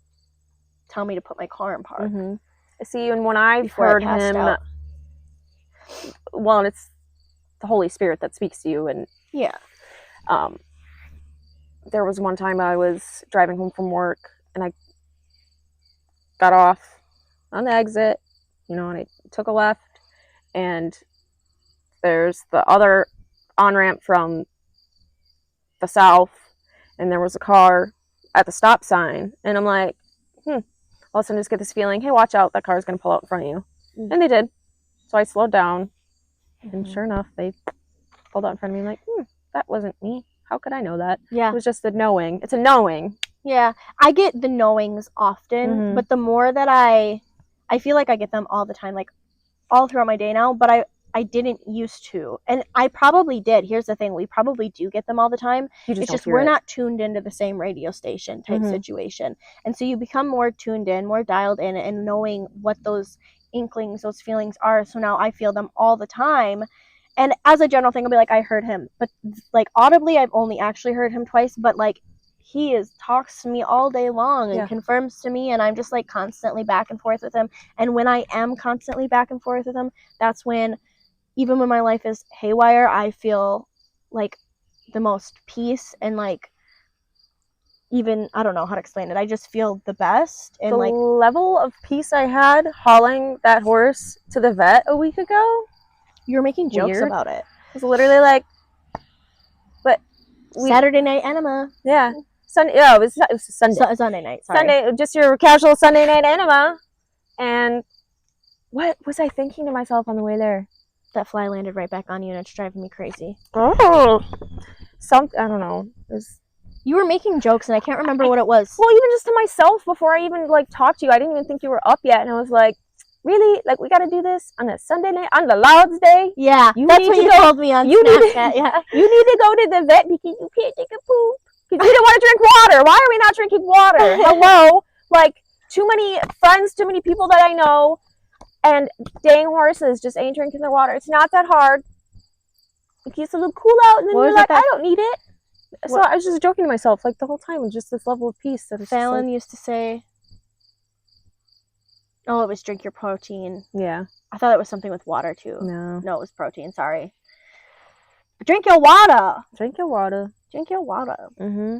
tell me to put my car in park. See, and when I've heard Him, well, it's the Holy Spirit that speaks to you, and there was one time I was driving home from work, and I got off on the exit, and I took a left, and there's the other on-ramp from the south, and there was a car at the stop sign, and I'm like, all of a sudden I just get this feeling, hey, watch out, that car is going to pull out in front of you. And they did. So I slowed down, and sure enough, they pulled out in front of me. I'm like, that wasn't me. How could I know that? Yeah. It was just the knowing. It's a knowing. Yeah. I get the knowings often, but the more that I feel like I get them all the time, like all throughout my day now, but I didn't used to. And I probably did. Here's the thing. We probably do get them all the time. It's just we're not tuned into the same radio station type situation. And so you become more tuned in, more dialed in, and knowing what those inklings, those feelings are. So now I feel them all the time. And as a general thing, I'll be like, I heard Him. But like audibly, I've only actually heard Him twice. But like he talks to me all day long and confirms to me, and I'm just like constantly back and forth with him. And when I am constantly back and forth with him, that's when, even when my life is haywire, I feel like the most peace, and like, even, I don't know how to explain it, I just feel the best. And the like, level of peace I had hauling that horse to the vet a week ago, you were making jokes Weird. about it. it was literally like, but Saturday night enema. Yeah. Sunday. Yeah, it was Sunday. Sunday night. Sorry. Sunday, just your casual Sunday night enema. And what was I thinking to myself on the way there? That fly landed right back on you, and it's driving me crazy. Oh, I don't know. You were making jokes, and I can't remember what it was. Well, even just to myself, before I even like talked to you, I didn't even think you were up yet, and I was like, really? Like, we got to do this on a Sunday night, on the Lord's Day? Yeah, that's what you told me on Snapchat. Yeah, you need to go to the vet because you can't take a poop because you don't want to drink water. Why are we not drinking water? Hello, like, too many friends, too many people that I know, and dang horses just ain't drinking their water. It's not that hard. It keeps a little cool out, and then you're like, I don't need it. So I was just joking to myself, like, the whole time, with just this level of peace. That Fallon used to say, oh, it was drink your protein. Yeah. I thought it was something with water, too. No, it was protein, sorry. Drink your water. Drink your water. Drink your water. Mm-hmm.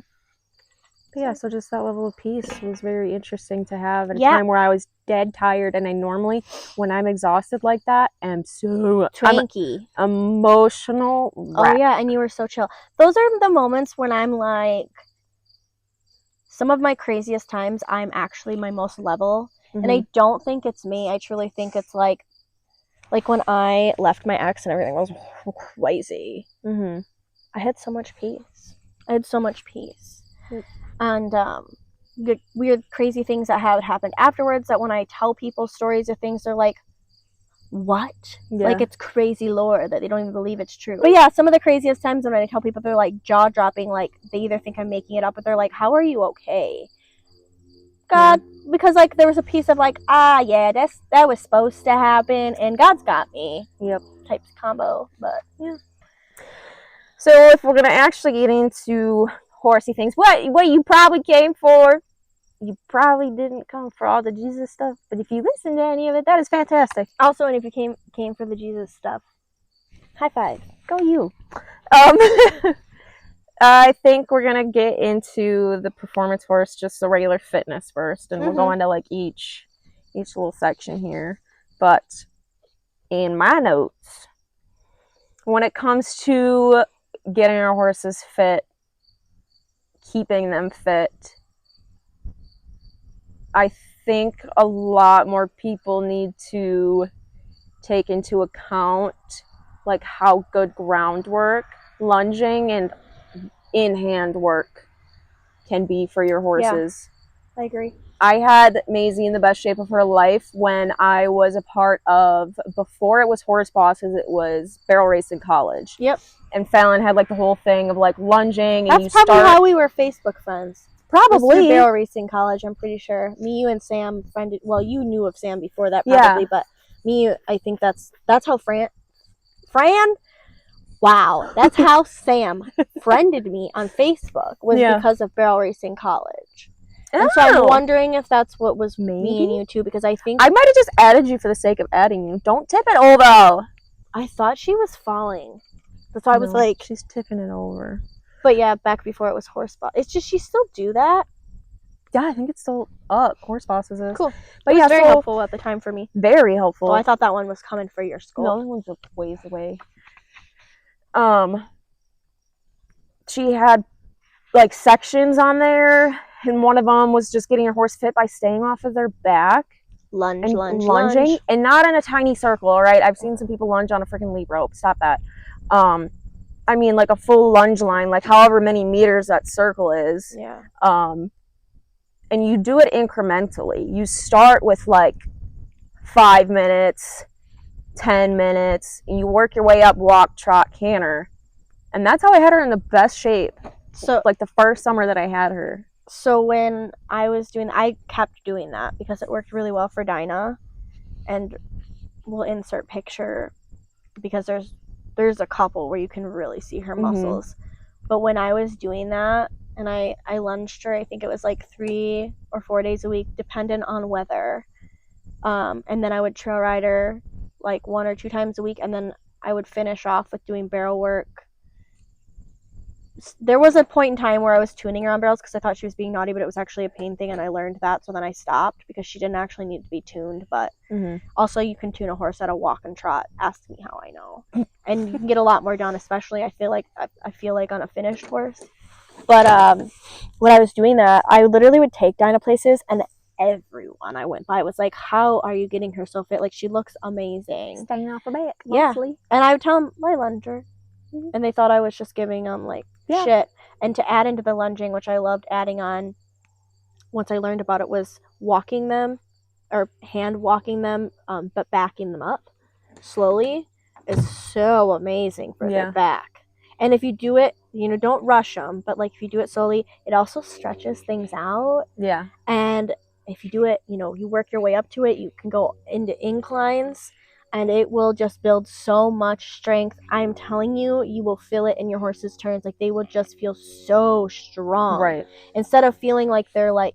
But yeah, so just that level of peace was very interesting to have at a time where I was dead tired, and I normally, when I'm exhausted like that, am so tranky, emotional wreck. Oh yeah, and you were so chill. Those are the moments when I'm like, some of my craziest times, I'm actually my most level. Mm-hmm. And I don't think it's me. I truly think it's like when I left my ex and everything was crazy. Mm-hmm. I had so much peace. And weird, crazy things that have happened afterwards, that when I tell people stories or things, they're like, what? Yeah. Like, it's crazy lore that they don't even believe it's true. But yeah, some of the craziest times when I tell people, they're like jaw-dropping, like they either think I'm making it up, but they're like, how are you okay? God, because like there was a piece of like, yeah, that was supposed to happen, and God's got me. Yep. Type combo. But yeah. So if we're gonna actually get into horsey things, what you probably came for, you probably didn't come for all the Jesus stuff, but if you listen to any of it, that is fantastic. Also, and if you came for the Jesus stuff, high five. Go you. I think we're gonna get into the performance horse, just the regular fitness first, and we'll go into like each little section here. But in my notes, when it comes to getting our horses fit, keeping them fit, I think a lot more people need to take into account like how good groundwork, lunging, and in-hand work can be for your horses. Yeah, I agree. I had Maisie in the best shape of her life when I was a part of, before it was Horse Bosses, it was Barrel Racing College. Yep. And Fallon had like the whole thing of like lunging. That's probably how we were Facebook friends. Probably. Barrel Racing College, I'm pretty sure. Me, you, and Sam friended. Well, you knew of Sam before that, probably, but me, I think that's how Fran. Wow, that's how Sam friended me on Facebook, was because of Barrel Racing College. And so I'm wondering if that's what was me and you too, because I think I might have just added you for the sake of adding you. Don't tip it over. I thought she was falling. That's why I was like, she's tipping it over. But yeah, back before it was Horse Boss. It's just, she still do that? Yeah, I think it's still up. Horse Bosses is. Cool. But it was very helpful at the time for me. Very helpful. Well, I thought that one was coming for your school. No, that one's a ways away. She had like sections on there, and one of them was just getting your horse fit by staying off of their back. Lunging. And not in a tiny circle, all right? I've seen some people lunge on a freaking lead rope. Stop that. I mean, like a full lunge line, like however many meters that circle is. Yeah. And you do it incrementally. You start with like 5 minutes, 10 minutes, and you work your way up, walk, trot, canter. And that's how I had her in the best shape. So, like the first summer that I had her. So when I kept doing that because it worked really well for Dinah. And we'll insert picture because there's a couple where you can really see her muscles. But when I was doing that and I lunged her. I think it was like 3 or 4 days a week, dependent on weather. And then I would trail ride her like 1 or 2 times a week, and then I would finish off with doing barrel work. There was a point in time where I was tuning her on barrels because I thought she was being naughty, but it was actually a pain thing, and I learned that, so then I stopped because she didn't actually need to be tuned. But also, you can tune a horse at a walk and trot. Ask me how I know. And you can get a lot more done, especially I feel like on a finished horse. But when I was doing that, I literally would take Dinah places, and everyone I went by was like, "How are you getting her so fit? Like, she looks amazing." Staying off her back, mostly. Yeah, and I would tell them, "I lunge her," and they thought I was just giving them like shit. And to add into the lunging, which I loved adding on, once I learned about it, was walking them or hand walking them, but backing them up slowly is so amazing for their back. And if you do it, don't rush them, but like if you do it slowly, it also stretches things out. Yeah. And if you do it, you work your way up to it, you can go into inclines, and it will just build so much strength. I'm telling you, you will feel it in your horse's turns. Like, they will just feel so strong. Right. Instead of feeling like they're like,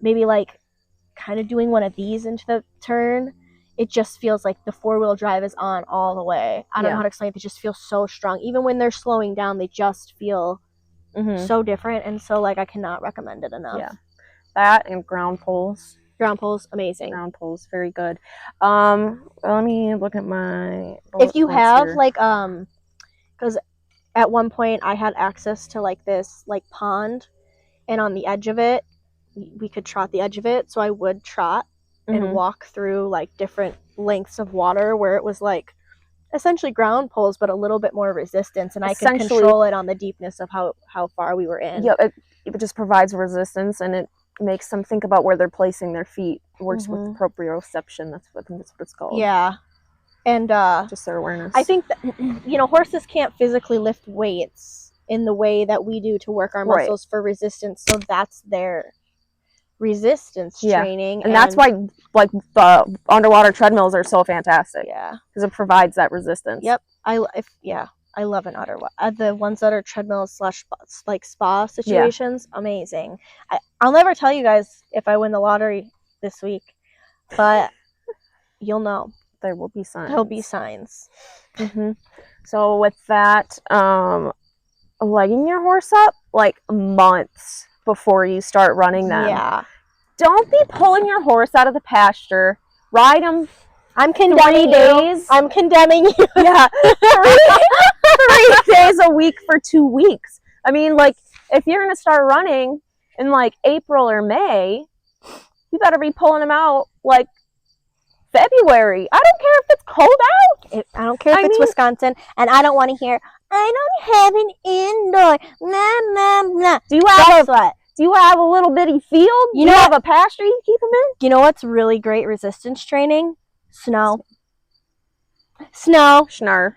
maybe like kind of doing one of these into the turn, it just feels like the 4-wheel drive is on all the way. I don't know how to explain it. They just feel so strong. Even when they're slowing down, they just feel so different. And so, like, I cannot recommend it enough. Yeah. That and ground poles. Ground poles, amazing. Ground poles, very good. Let me look at my. If you have here. Like, because at one point I had access to like this like pond, and on the edge of it, we could trot the edge of it. So I would trot and walk through like different lengths of water where it was like essentially ground poles, but a little bit more resistance, and I could control it on the deepness of how far we were in. Yeah, it just provides resistance, and it makes them think about where they're placing their feet. It works with proprioception. I think that's what it's called. Yeah. And just their awareness. I think that, horses can't physically lift weights in the way that we do to work our muscles for resistance. So that's their resistance training. And that's why like the underwater treadmills are so fantastic. Yeah. Because it provides that resistance. Yep. I love an the ones that are treadmills / like spa situations. Amazing. I'll never tell you guys if I win the lottery this week, but you'll know. There will be signs. There'll be signs. So with that, legging your horse up like months before you start running them. Yeah. Don't be pulling your horse out of the pasture. Ride them. I'm condemning 20 days. I'm condemning you. Yeah. 3 days a week for 2 weeks. I mean, like, if you're going to start running in like April or May, you better be pulling them out like February. I don't care if it's cold out. I don't care if it's Wisconsin, and I don't want to hear, I don't have an indoor. Nah, nah, nah. Do you have a little bitty field? You have a pasture you keep them in? You know what's really great resistance training? Snow. Schnur.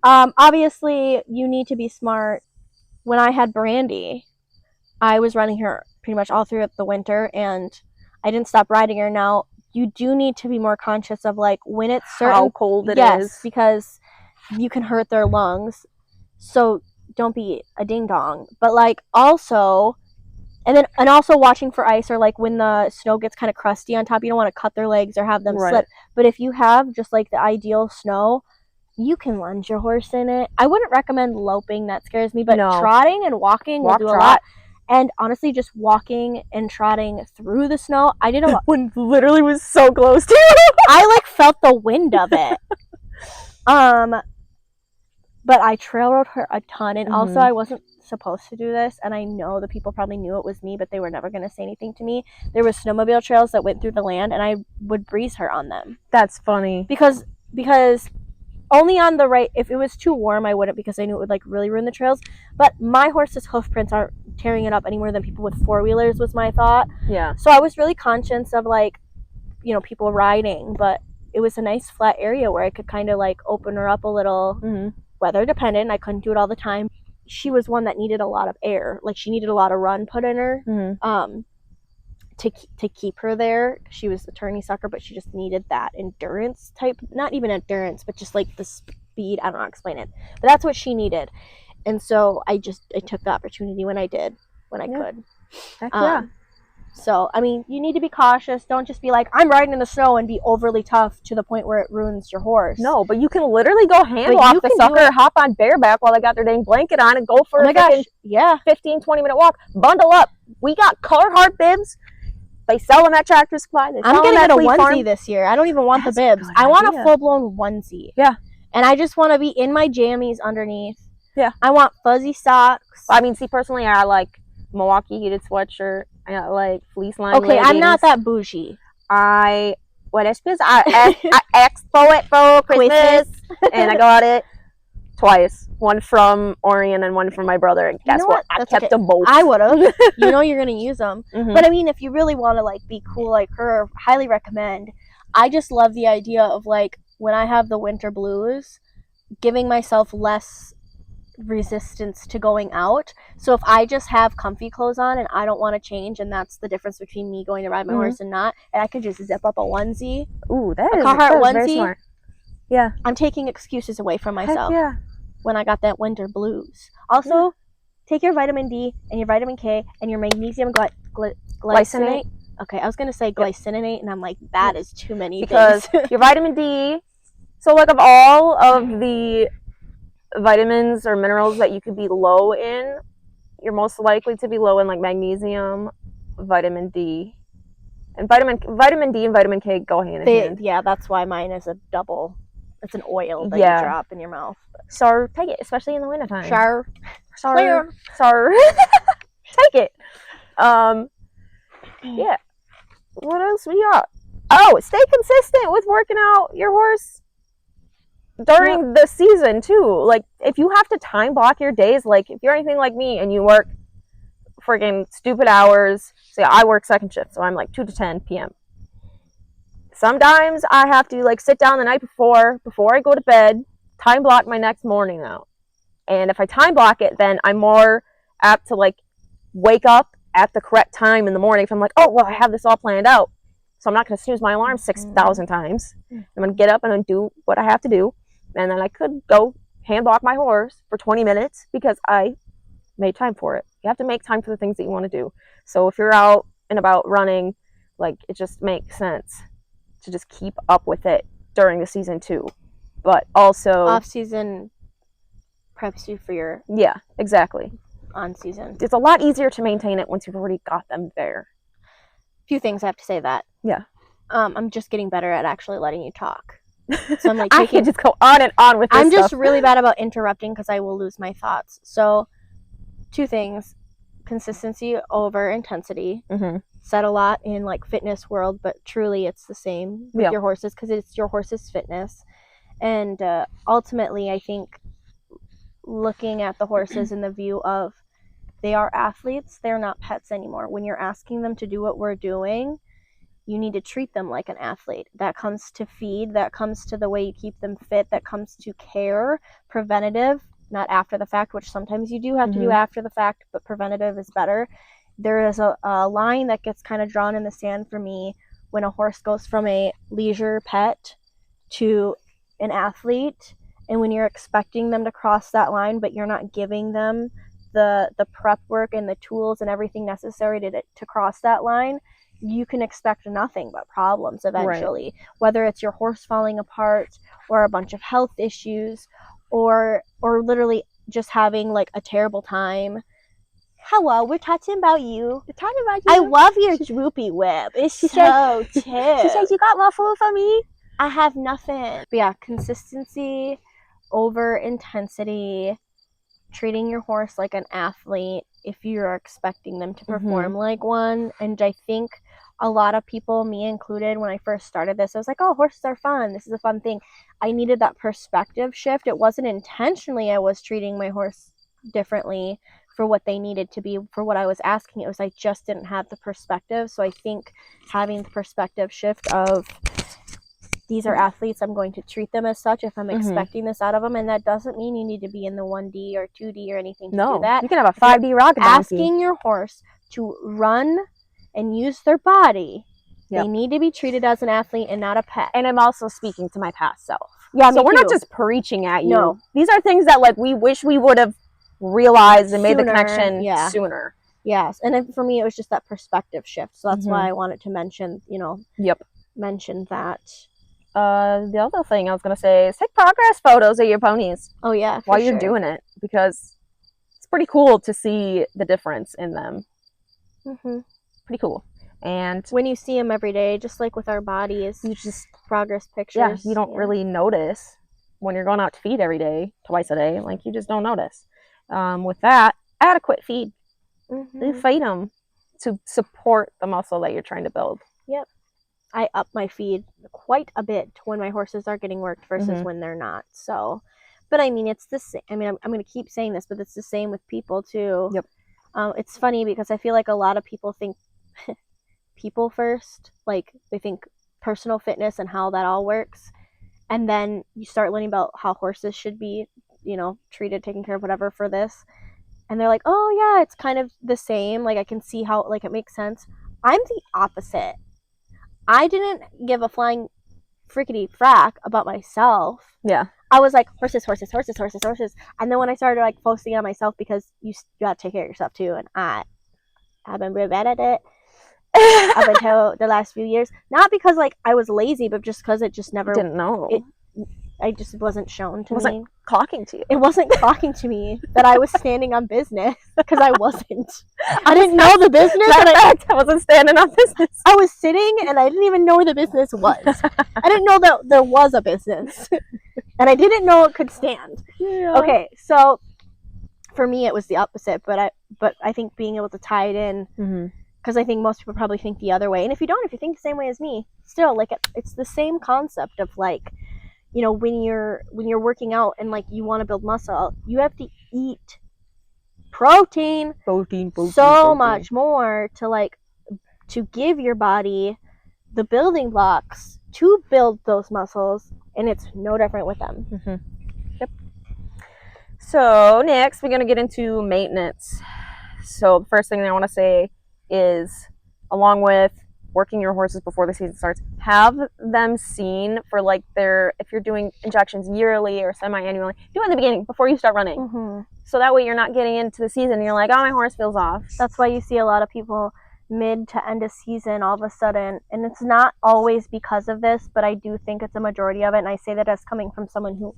Obviously, you need to be smart. When I had Brandy, I was running her pretty much all throughout the winter, and I didn't stop riding her. Now, you do need to be more conscious of like when it's certain how cold it is, because you can hurt their lungs. So don't be a ding dong. But like also, and also watching for ice, or like when the snow gets kind of crusty on top, you don't want to cut their legs or have them slip. But if you have just like the ideal snow, you can lunge your horse in it. I wouldn't recommend loping, that scares me, but trotting and walking will do a lot. And honestly, just walking and trotting through the snow, I did a lot. Wind literally was so close to I like felt the wind of it. But I trail rode her a ton, and also I wasn't supposed to do this, and I know the people probably knew it was me, but they were never going to say anything to me. There were snowmobile trails that went through the land, and I would breeze her on them. That's funny. Because only on the right, if it was too warm, I wouldn't, because I knew it would like really ruin the trails. But my horse's hoof prints aren't tearing it up any more than people with 4-wheelers, was my thought. Yeah. So I was really conscious of like, people riding, but it was a nice flat area where I could kind of like open her up a little, weather dependent. I couldn't do it all the time. She was one that needed a lot of air. Like, she needed a lot of run put in her to keep her there. She was a tourney sucker, but she just needed that endurance type, not even endurance, but just like the speed. I don't know how to explain it, but that's what she needed. And so I took the opportunity when I could. Heck yeah. So, I mean, you need to be cautious. Don't just be like, I'm riding in the snow and be overly tough to the point where it ruins your horse. No, but you can literally go hand walk the sucker, hop on bareback while they got their dang blanket on and go for a 15, 20-minute walk. Bundle up. We got Carhartt bibs. They sell them at Tractor Supply. I'm getting a onesie this year. I don't even want the bibs. I want a full-blown onesie. Yeah. And I just want to be in my jammies underneath. Yeah. I want fuzzy socks. I mean, see, personally, I like Milwaukee heated sweatshirt. I got like fleece line leggings. I'm not that bougie. What is this? I expo it for Christmas, and I got it twice. One from Orion and one from my brother. And guess what? I kept them both. I would have. You're gonna use them. But I mean, if you really want to like be cool like her, highly recommend. I just love the idea of like when I have the winter blues, giving myself less resistance to going out. So if I just have comfy clothes on and I don't want to change, and that's the difference between me going to ride my horse and not, and I can just zip up a onesie. Ooh, that is a Carhartt onesie. Very smart. Yeah, I'm taking excuses away from myself. Heck yeah. When I got that winter blues. Also, take your vitamin D and your vitamin K and your magnesium glycinate. Okay, I was gonna say glycinate, and I'm like, that is too many because things. Your vitamin D. So like of all of the vitamins or minerals that you could be low in, you're most likely to be low in like magnesium, vitamin D, and vitamin D and vitamin K go hand in hand. Yeah, that's why mine is a double. It's an oil that you drop in your mouth. So take it, especially in the wintertime. Sure. Take it. Yeah. What else we got? Oh, stay consistent with working out your horse during the season too. Like if you have to time block your days, like if you're anything like me and you work freaking stupid hours, say I work second shift, so I'm like 2 to 10 p.m. Sometimes I have to like sit down the night before I go to bed, time block my next morning out. And if I time block it, then I'm more apt to like wake up at the correct time in the morning. If I'm like, oh well, I have this all planned out, so I'm not going to snooze my alarm 6,000 times. I'm going to get up and do what I have to do, and then I could go hand block my horse for 20 minutes because I made time for it. You have to make time for the things that you want to do. So if you're out and about running, like it just makes sense to just keep up with it during the season too. But also off season preps you for your exactly on season. It's a lot easier to maintain it once you've already got them there. Few things I have to say that. Yeah. I'm just getting better at actually letting you talk. So I'm like I can just go on and on with this I'm just stuff. really bad about interrupting because I will lose my thoughts. So 2 things. Consistency over intensity. Said a lot in like fitness world, but truly it's the same with your horses because it's your horse's fitness. And ultimately I think looking at the horses in the view of they are athletes, they're not pets anymore. When you're asking them to do what we're doing, you need to treat them like an athlete. That comes to feed, that comes to the way you keep them fit, that comes to care, preventative, not after the fact, which sometimes you do have to do after the fact, but preventative is better. There is a line that gets kind of drawn in the sand for me when a horse goes from a leisure pet to an athlete, and when you're expecting them to cross that line, but you're not giving them the prep work and the tools and everything necessary to cross that line, you can expect nothing but problems eventually. Right. Whether it's your horse falling apart or a bunch of health issues or literally just having like a terrible time. Hello, we're talking about you. We're talking about you. I love your droopy whip. It's so cute. She says, you got more food for me? I have nothing. But yeah, consistency over intensity, treating your horse like an athlete if you're expecting them to perform like one. And I think a lot of people, me included, when I first started this, I was like, oh, horses are fun. This is a fun thing. I needed that perspective shift. It wasn't intentionally I was treating my horse differently for what they needed to be, for what I was asking. It was I just didn't have the perspective. So I think having the perspective shift of these are athletes, I'm going to treat them as such if I'm expecting this out of them. And that doesn't mean you need to be in the 1D or 2D or anything to do that. You can have a 5D rocket donkey. Asking your horse to run and use their body, they need to be treated as an athlete and not a pet. And I'm also speaking to my past self. Yeah, so we're not just preaching at you. No. These are things that like we wish we would have realized and made the Sooner, connection yeah. sooner. Yes, and then for me, it was just that perspective shift. So that's why I wanted to mention, mention that. The other thing I was gonna say is take progress photos of your ponies. Oh yeah, while you're doing it, because it's pretty cool to see the difference in them. Pretty cool. And when you see them every day, just like with our bodies, you just progress pictures. You don't really notice when you're going out to feed every day, twice a day. Like, you just don't notice. With that, adequate feed. You feed them to support the muscle that you're trying to build. Yep. I up my feed quite a bit when my horses are getting worked versus when they're not. So, but I mean, it's the same. I mean, I'm going to keep saying this, but it's the same with people too. Yep. It's funny because I feel like a lot of people think people first, like they think personal fitness and how that all works, and then you start learning about how horses should be, treated, taken care of, whatever, for this, and they're like, oh yeah, it's kind of the same. Like, I can see how, like, it makes sense. I'm the opposite. I didn't give a flying frickety frack about myself. Yeah. I was like, horses. And then when I started, like, focusing on myself, because you got to take care of yourself too, and I haven't been bad at it up until the last few years. Not because, like, I was lazy, but just because it just never... Didn't know. I just wasn't shown to me. It wasn't clocking to you. It wasn't clocking to me that I was standing on business, because I wasn't. I didn't know the business. I wasn't standing on business. I was sitting, and I didn't even know where the business was. I didn't know that there was a business. And I didn't know it could stand. Yeah. Okay, so for me, it was the opposite. But I think being able to tie it in, because I think most people probably think the other way. And if you think the same way as me, still, like, it's the same concept of, like, when you're working out and, like, you want to build muscle, you have to eat protein so much more to give your body the building blocks to build those muscles, and it's no different with them. Yep. So next, we're going to get into maintenance. So the first thing I want to say is, along with working your horses before the season starts, have them seen for, like, if you're doing injections yearly or semi-annually, do it in the beginning before you start running. So that way you're not getting into the season and you're like, oh, my horse feels off. That's why you see a lot of people mid to end of season all of a sudden, and it's not always because of this, but I do think it's a majority of it, and I say that as coming from someone who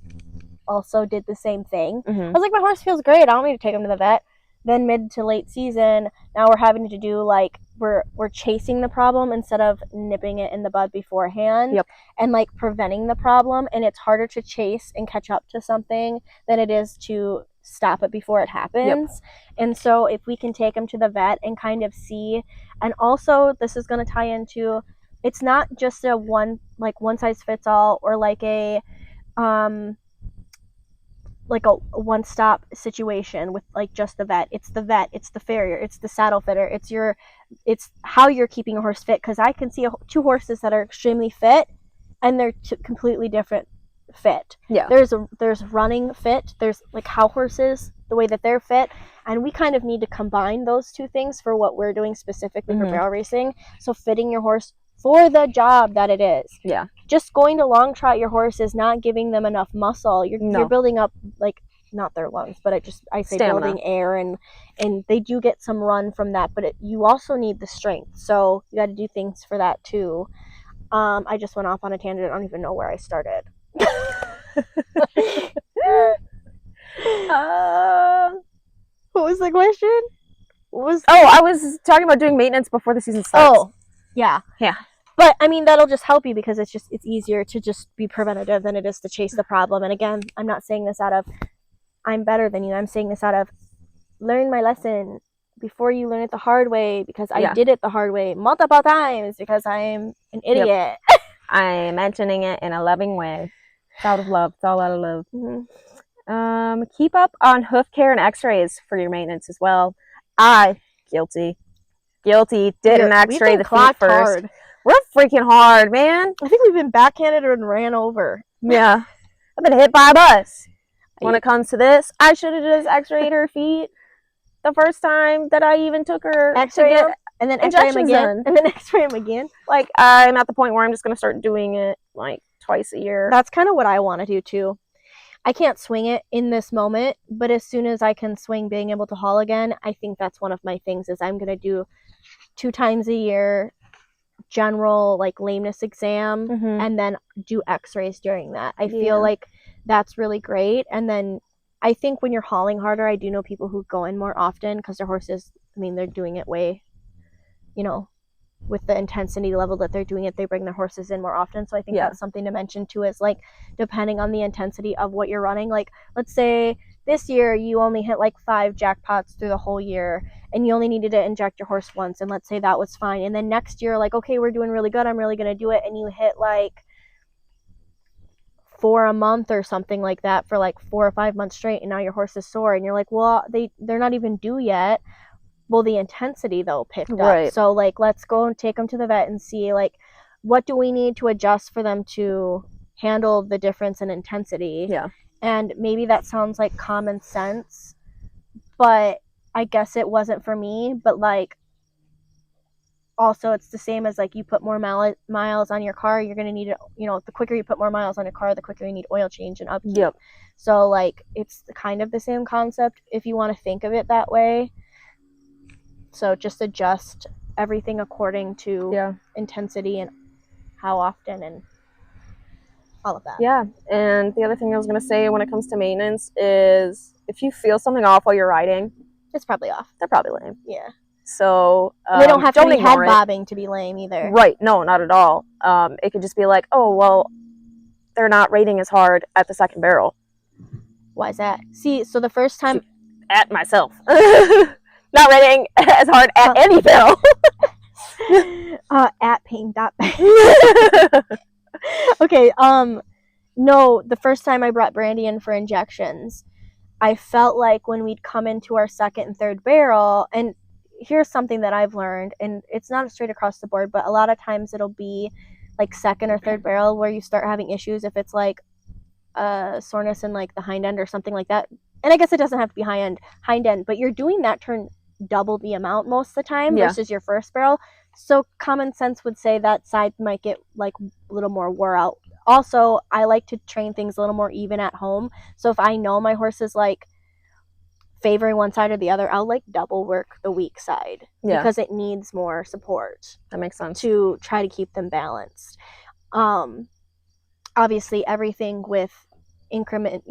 also did the same thing. I was like, my horse feels great, I don't need to take him to the vet. Then mid to late season, now we're having to do, like, we're chasing the problem instead of nipping it in the bud beforehand. Yep. And, like, preventing the problem, and it's harder to chase and catch up to something than it is to stop it before it happens. Yep. And so if we can take them to the vet and kind of see, and also this is going to tie into, it's not just a one size fits all, or like a one-stop situation with, like, just the vet. It's the vet, it's the farrier, it's the saddle fitter, it's how you're keeping a horse fit, because I can see two horses that are extremely fit and they're completely different fit. Yeah. There's running fit, there's, like, how horses, the way that they're fit, and we kind of need to combine those two things for what we're doing specifically for barrel racing. So fitting your horse for the job that it is. Yeah. Just going to long trot your horse is not giving them enough muscle. You're building up, like, not their lungs, but I say stamina. Building air, and they do get some run from that, but you also need the strength. So you got to do things for that too. I just went off on a tangent. I don't even know where I started. What was the question? I was talking about doing maintenance before the season starts. Oh, yeah. Yeah. But, I mean, that'll just help you, because it's easier to just be preventative than it is to chase the problem. And again, I'm not saying this out of, I'm better than you. I'm saying this out of, learn my lesson before you learn it the hard way, because I did it the hard way multiple times because I'm an idiot. Yep. I'm mentioning it in a loving way. It's out of love. It's all out of love. Keep up on hoof care and x-rays for your maintenance as well. Guilty. Did an x-ray the feet first. Hard. We're freaking hard, man. I think we've been backhanded and ran over. Yeah. I've been hit by a bus. When it comes to this, I should have just x-rayed her feet the first time that I even took her x-ray to get and then x-ray them again. And then x-ray them again. Like, I'm at the point where I'm just going to start doing it, like, twice a year. That's kind of what I want to do, too. I can't swing it in this moment, but as soon as I can swing being able to haul again, I think that's one of my things is I'm going to do 2 times a year general like lameness exam and then do x-rays during that. I feel like that's really great. And then I think when you're hauling harder, I do know people who go in more often because their horses, I mean, they're doing it way, you know, with the intensity level that they're doing it, they bring their horses in more often. So I think that's something to mention too, is like depending on the intensity of what you're running. Like let's say this year you only hit like 5 jackpots through the whole year and you only needed to inject your horse once, and let's say that was fine. And then next year, like, okay, we're doing really good, I'm really going to do it, and you hit like 4 a month or something like that for like 4 or 5 months straight, and now your horse is sore, and you're like, well, they're not even due yet. Well, the intensity though picked up. So like, let's go and take them to the vet and see like what do we need to adjust for them to handle the difference in intensity. And maybe that sounds like common sense, but I guess it wasn't for me. But like, also it's the same as like you put more miles on your car, you're going to need it, you know, the quicker you put more miles on a car, the quicker you need oil change and upkeep. So like it's kind of the same concept if you want to think of it that way. So just adjust everything according to intensity and how often and all of that. And the other thing I was going to say when it comes to maintenance is if you feel something off while you're riding, it's probably off. They're probably lame. So they don't have to be head bobbing to be lame either. Right. No, not at all. It could just be like, oh, well, they're not rating as hard at the second barrel. Why is that? See, so the first time... At myself. Not rating as hard at any barrel. At pain.bank. Okay, no, the first time I brought Brandy in for injections, I felt like when we'd come into our second and third barrel, and here's something that I've learned, and it's not straight across the board, but a lot of times it'll be like second or third barrel where you start having issues if it's like soreness in like the hind end or something like that. And I guess it doesn't have to be hind end, but you're doing that turn double the amount most of the time versus your first barrel. So common sense would say that side might get like a little more wore out. Also, I like to train things a little more even at home. So if I know my horse is like favoring one side or the other, I'll like double work the weak side because it needs more support. That makes sense. To try to keep them balanced. Obviously everything with increment,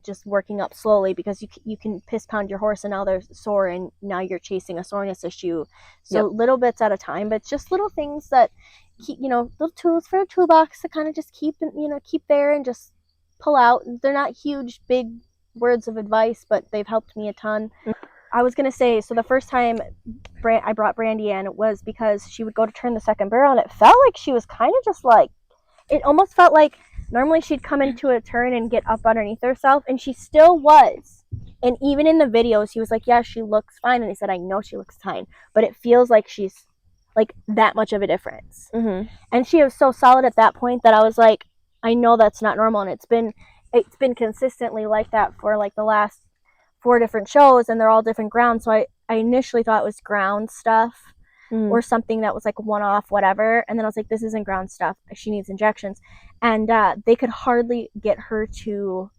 just working up slowly, because you can piss pound your horse and now they're sore and now you're chasing a soreness issue. So little bits at a time, but it's just little things that keep, little tools for a toolbox to kind of just keep there and just pull out. They're not huge, big words of advice, but they've helped me a ton. I was going to say, so the first time I brought Brandy in was because she would go to turn the second barrel and it felt like she was kind of just like, it almost felt like normally she'd come into a turn and get up underneath herself, and she still was. And even in the videos, he was like, yeah, she looks fine. And he said, I know she looks fine, but it feels like she's like that much of a difference. And she was so solid at that point that I was like, I know that's not normal. And it's been consistently like that for like the last 4 different shows, and they're all different grounds. So I initially thought it was ground stuff. Or something that was like one-off, whatever. And then I was like, this isn't ground stuff. She needs injections. And they could hardly get her to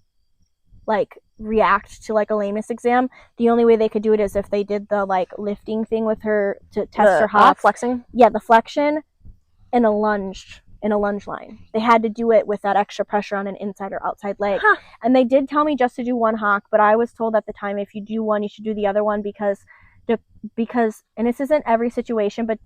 like react to like a lameness exam. The only way they could do it is if they did the like lifting thing with her to test her hops. Flexing? Yeah, the flexion and a lunge in a lunge line. They had to do it with that extra pressure on an inside or outside leg. And they did tell me just to do one hock, but I was told at the time, if you do one, you should do the other one because, and this isn't every situation, but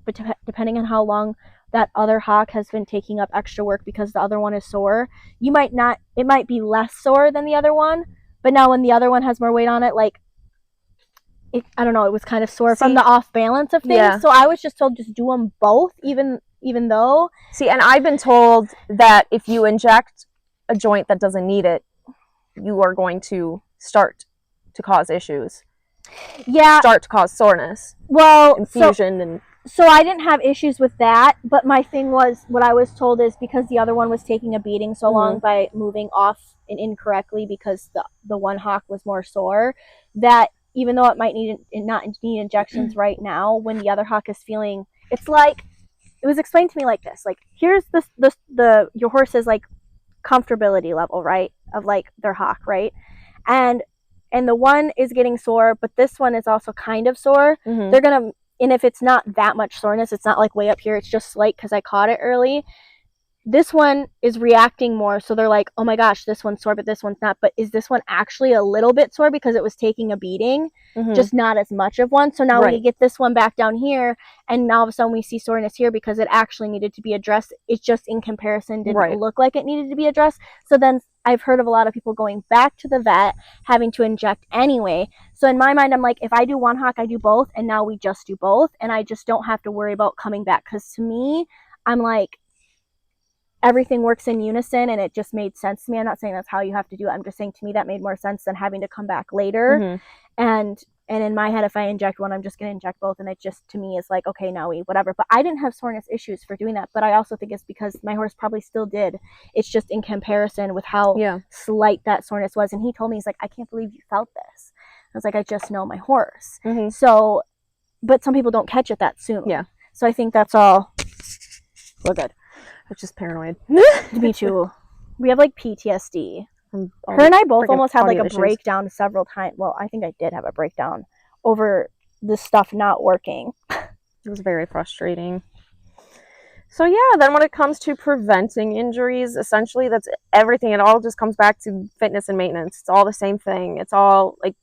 depending on how long that other hock has been taking up extra work because the other one is sore, it might be less sore than the other one, but now when the other one has more weight on it, like, I don't know, it was kind of sore from the off balance of things. So I was just told just do them both, even though. See, and I've been told that if you inject a joint that doesn't need it, you are going to start to cause issues. Start to cause soreness. Well, infusion so I didn't have issues with that, but my thing was, what I was told is because the other one was taking a beating so long by moving off and incorrectly because the one hock was more sore, that even though it might not need injections right now, when the other hock is feeling, it's like, it was explained to me like this, like, here's your horse's like comfortability level, right, of like their hock, right? And the one is getting sore, but this one is also kind of sore. They're gonna, and if it's not that much soreness, it's not like way up here, it's just slight because I caught it early. This one is reacting more, so they're like, oh my gosh, this one's sore, but this one's not. But is this one actually a little bit sore because it was taking a beating, just not as much of one? So now we get this one back down here, and now all of a sudden we see soreness here because it actually needed to be addressed. It just in comparison didn't look like it needed to be addressed. So then I've heard of a lot of people going back to the vet, having to inject anyway. So in my mind, I'm like, if I do one hock, I do both, and now we just do both, and I just don't have to worry about coming back. Because to me, I'm like, everything works in unison, and it just made sense to me. I'm not saying that's how you have to do it. I'm just saying to me that made more sense than having to come back later. And in my head, if I inject one, I'm just going to inject both. And it just, to me, is like, okay, now we whatever. But I didn't have soreness issues for doing that. But I also think it's because my horse probably still did. It's just in comparison with how slight that soreness was. And he told me, he's like, I can't believe you felt this. I was like, I just know my horse. So, but some people don't catch it that soon. So I think that's all. We're good. I'm just paranoid. Me too. We have like PTSD. Her and I both almost had like a breakdown several times. Well, I think I did have a breakdown over this stuff not working. It was very frustrating. So yeah, then when it comes to preventing injuries, essentially that's everything. It all just comes back to fitness and maintenance. It's all the same thing. It's all like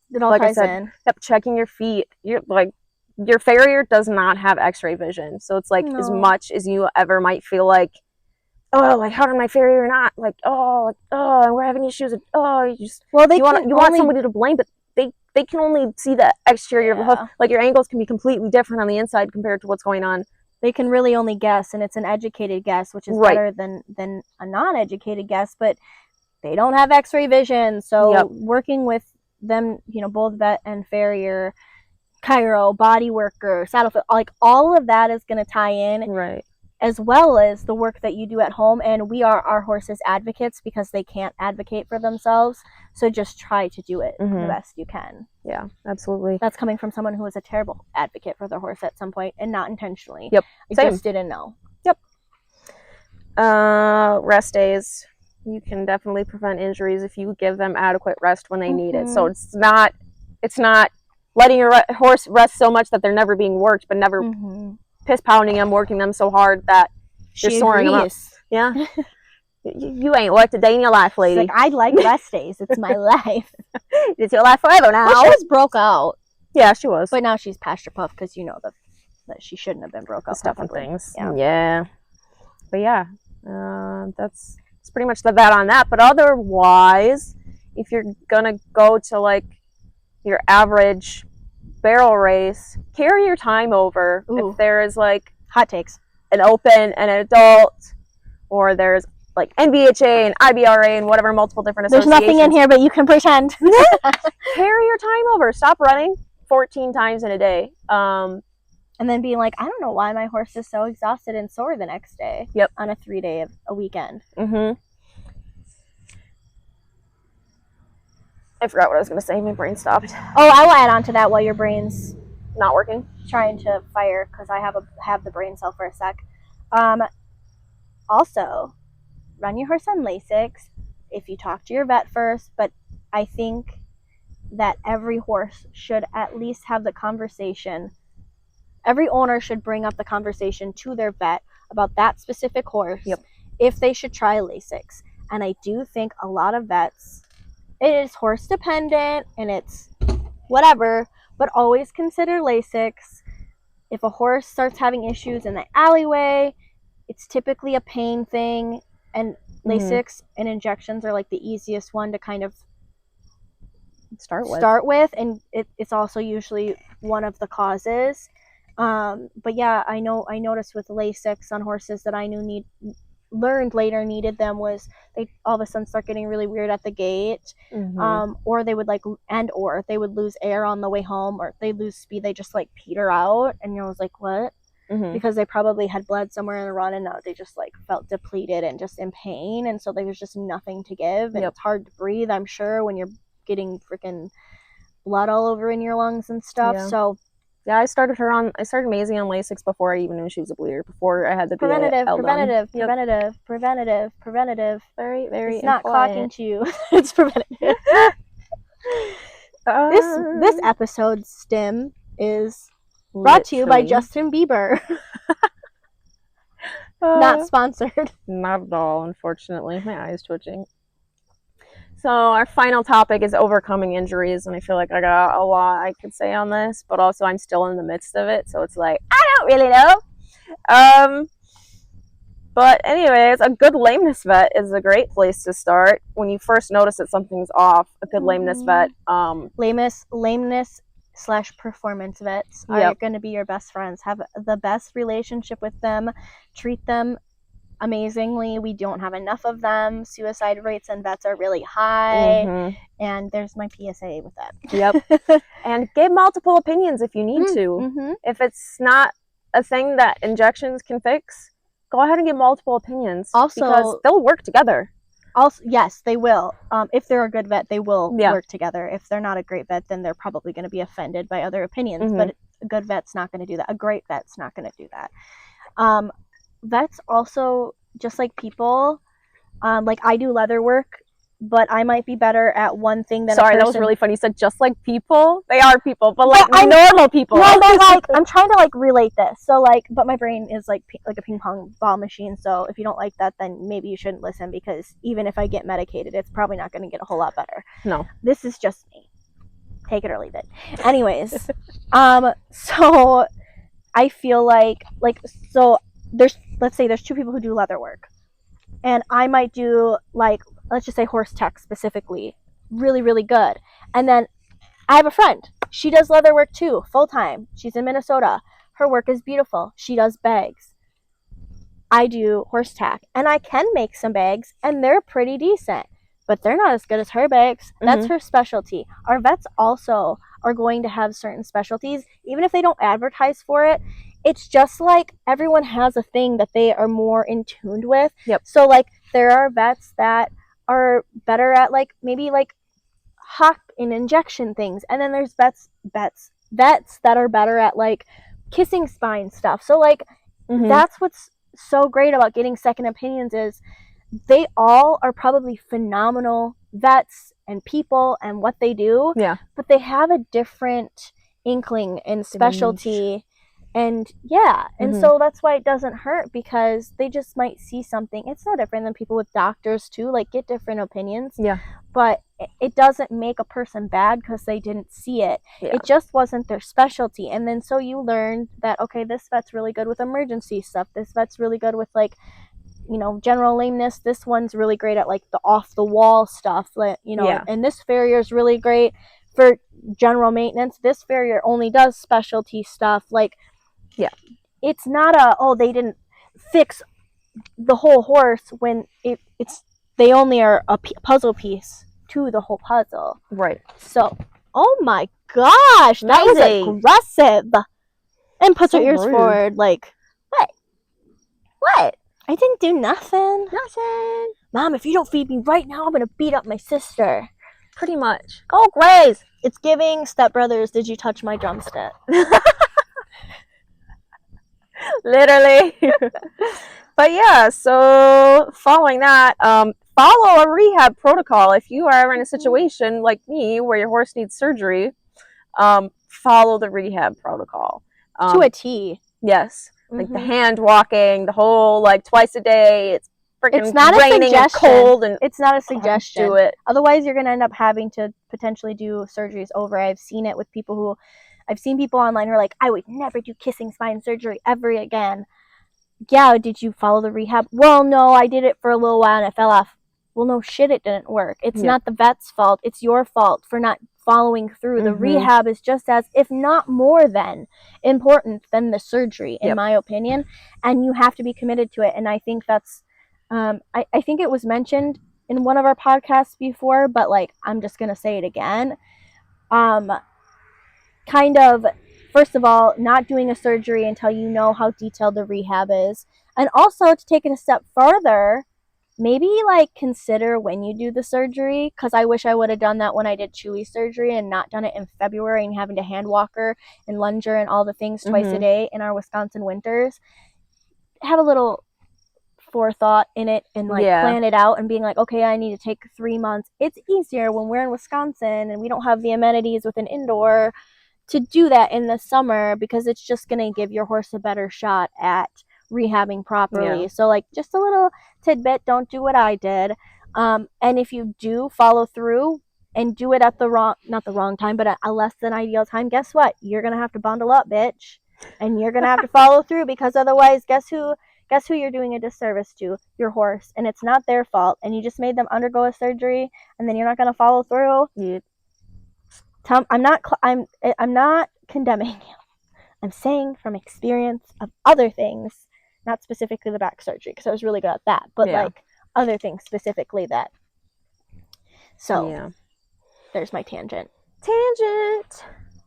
I said, checking your feet. You're like, your farrier does not have x-ray vision. So it's like as much as you ever might feel like, oh, like how did my farrier not like, we're having issues. You just, you want somebody to blame, but they can only see the exterior of the hoof. Like your angles can be completely different on the inside compared to what's going on. They can really only guess, and it's an educated guess, which is better than a non-educated guess. But they don't have x-ray vision, so working with them, both vet and farrier, chiro, body worker, saddle fit, like all of that is going to tie in, as well as the work that you do at home. And we are our horses' advocates because they can't advocate for themselves. So just try to do it the best you can. Yeah, absolutely. That's coming from someone who was a terrible advocate for their horse at some point, and not intentionally. I just didn't know. Rest days. You can definitely prevent injuries if you give them adequate rest when they need it. So it's not letting your horse rest so much that they're never being worked, but never piss pounding them, working them so hard that you're soaring them up. Yeah. You ain't worked a day in your life, lady. It's like, I like rest days. It's my life. It's your life forever now. Well, she was broke out. Yeah, she was. But now she's pasture puff because you know that she shouldn't have been broke out. Stuff and things. Yeah. But yeah, that's pretty much the vet on that. But otherwise, if you're gonna go to like your average barrel race, carry your time over. If there is like hot takes, an open and an adult, or there's like NBHA and IBRA and whatever, multiple different associations. There's nothing in here, but you can pretend. Carry your time over. Stop running 14 times in a day. And then being like, I don't know why my horse is so exhausted and sore the next day. On a 3-day a weekend. I forgot what I was going to say. My brain stopped. Oh, I will add on to that while your brain's not working. Trying to fire because I have the brain cell for a sec. Also, run your horse on Lasix if you talk to your vet first. But I think that every horse should at least have the conversation. Every owner should bring up the conversation to their vet about that specific horse if they should try Lasix. And I do think a lot of vets, it is horse dependent and it's whatever, but always consider Lasix. If a horse starts having issues in the alleyway, it's typically a pain thing, and Lasix and injections are like the easiest one to kind of start with, and it's also usually one of the causes. But yeah, I noticed with Lasix on horses that I learned later needed them was they all of a sudden start getting really weird at the gate, or they would they would lose air on the way home, or they lose speed, they just like peter out, and I was like, what? Because they probably had bled somewhere in the run, and now they just like felt depleted and just in pain, and so there was just nothing to give, and it's hard to breathe, I'm sure, when you're getting freaking blood all over in your lungs and stuff. So Yeah, I started Maisie on Lasix before I even knew she was a bleeder, before I had the Preventative, BAL done. preventative. Very, very It's not clocking important. to you. It's preventative. This episode's stim is brought to you by Justin Bieber. Not sponsored. Not at all, unfortunately. My eye's twitching. So our final topic is overcoming injuries, and I feel like I got a lot I could say on this, but also I'm still in the midst of it, so it's like I don't really know. But anyways, a good lameness vet is a great place to start when you first notice that something's off. A good lameness vet. Lameness / performance vets are going to be your best friends. Have the best relationship with them. Treat them amazingly. We don't have enough of them. Suicide rates in vets are really high. And there's my PSA with that. Yep. And give multiple opinions if you need to. If it's not a thing that injections can fix, go ahead and get multiple opinions. Also, because they'll work together. Also, yes, they will. If they're a good vet, they will work together. If they're not a great vet, then they're probably going to be offended by other opinions. But a good vet's not going to do that. A great vet's not going to do that. Vets also, just like people, like I do leather work, but I might be better at one thing than Sorry, that was really funny. You said just like people. They are people, but like normal people. No, but like I'm trying to like relate this. So like, but my brain is like a ping pong ball machine. So if you don't like that, then maybe you shouldn't listen, because even if I get medicated, it's probably not going to get a whole lot better. No, this is just me. Take it or leave it. Anyways, so I feel like so let's say there's two people who do leather work, and I might do like, let's just say horse tech specifically, really, really good. And then I have a friend. She does leather work too, full time. She's in Minnesota. Her work is beautiful. She does bags. I do horse tack, and I can make some bags, and they're pretty decent, but they're not as good as her bags. That's her specialty. Our vets also are going to have certain specialties, even if they don't advertise for it. It's just like everyone has a thing that they are more in tune with. Yep. So like there are vets that are better at like maybe like hock and injection things, and then there's vets that are better at like kissing spine stuff. So like that's what's so great about getting second opinions, is they all are probably phenomenal vets and people and what they do. Yeah. But they have a different inkling and specialty. And yeah, and so that's why it doesn't hurt, because they just might see something. It's no different than people with doctors too, like get different opinions. Yeah. But it doesn't make a person bad because they didn't see it. Yeah. It just wasn't their specialty. And then so you learned that, okay, this vet's really good with emergency stuff. This vet's really good with like, you know, general lameness. This one's really great at like the off the wall stuff, like, you know, and this farrier is really great for general maintenance. This farrier only does specialty stuff. Like, yeah, it's not they didn't fix the whole horse, when it's they only are a puzzle piece to the whole puzzle. Right. So, oh my gosh, that was aggressive. And puts her ears forward like, what? I didn't do nothing. Mom, if you don't feed me right now, I'm gonna beat up my sister. Pretty much. Go Grace. It's giving Step Brothers, did you touch my drumstick? Literally. But yeah, so following that, follow a rehab protocol. If you are in a situation like me where your horse needs surgery, follow the rehab protocol. To a T. Yes. Like the hand walking, the whole like twice a day. It's freaking it's not raining and cold, and it's not a suggestion. Do it. Otherwise, you're gonna end up having to potentially do surgeries over. I've seen it with people who, I've seen people online who are like, I would never do kissing spine surgery ever again. Yeah, did you follow the rehab? Well, no, I did it for a little while and it fell off. Well, no shit, it didn't work. It's not the vet's fault. It's your fault for not following through. The rehab is just as, if not more than, important than the surgery, in my opinion. And you have to be committed to it. And I think that's, I think it was mentioned in one of our podcasts before, but like, I'm just going to say it again. Kind of, first of all, not doing a surgery until you know how detailed the rehab is. And also, to take it a step further, maybe like consider when you do the surgery, because I wish I would have done that when I did Chewy surgery and not done it in February and having to hand walker and lunger and all the things twice a day in our Wisconsin winters. Have a little forethought in it and like plan it out and being like, okay, I need to take 3 months. It's easier when we're in Wisconsin and we don't have the amenities with an indoor to do that in the summer, because it's just going to give your horse a better shot at rehabbing properly. So like just a little tidbit, don't do what I did. And if you do follow through and do it at the not the wrong time, but at a less than ideal time, guess what? You're going to have to bundle up, bitch. And you're going to have to follow through, because otherwise, guess who you're doing a disservice to? Your horse. And it's not their fault. And you just made them undergo a surgery, and then you're not going to follow through. I'm not condemning you. I'm saying from experience of other things, not specifically the back surgery, because I was really good at that, but like other things specifically that. So there's my tangent.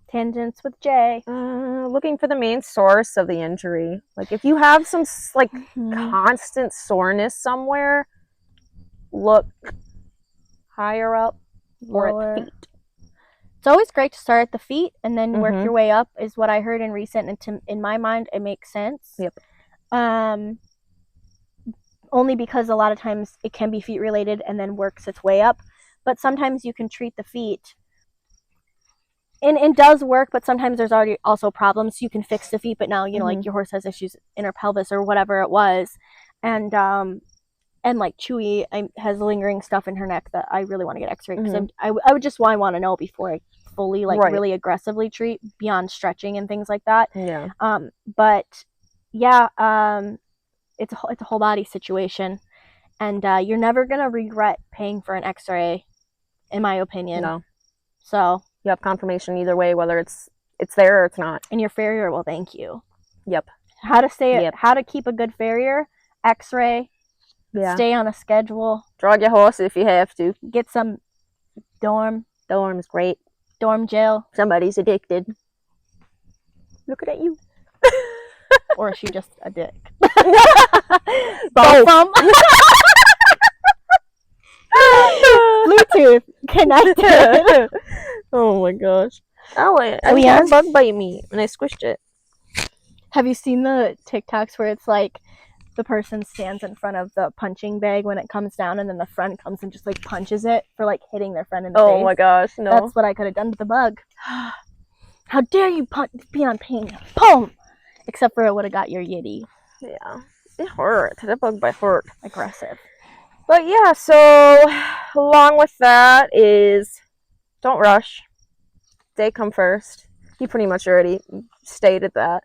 Tangents with Jay. Looking for the main source of the injury. Like if you have some like constant soreness somewhere, look higher up or at the feet. It's always great to start at the feet and then work your way up, is what I heard in recent, and in my mind it makes sense. Only because a lot of times it can be feet related and then works its way up, but sometimes you can treat the feet and it does work, but sometimes there's already also problems. You can fix the feet, but now like your horse has issues in her pelvis or whatever it was, and like Chewy has lingering stuff in her neck that I really want to get x-rayed, because I would just want to know before I fully really aggressively treat beyond stretching and things like that. But it's a whole body situation, and you're never gonna regret paying for an x-ray, in my opinion. So you have confirmation either way, whether it's there or it's not, and your farrier will thank you. How to keep a good farrier: x-ray, stay on a schedule, drug your horse if you have to, get some dorm is great, dorm gel. Somebody's addicted. Looking at you. Or is she just a dick? Both. Bluetooth connected. Oh my gosh. Oh, I had a bug bite me and I squished it. Have you seen the TikToks where it's like the person stands in front of the punching bag when it comes down, and then the friend comes and just like punches it for like hitting their friend in the face? Oh my gosh, no. That's what I could have done to the bug. How dare you be on pain? Boom! Except for it would have got your yiddy. Yeah. It hurt. That bug bite hurt. Aggressive. But yeah, so along with that is don't rush. They come first. You pretty much already stated that.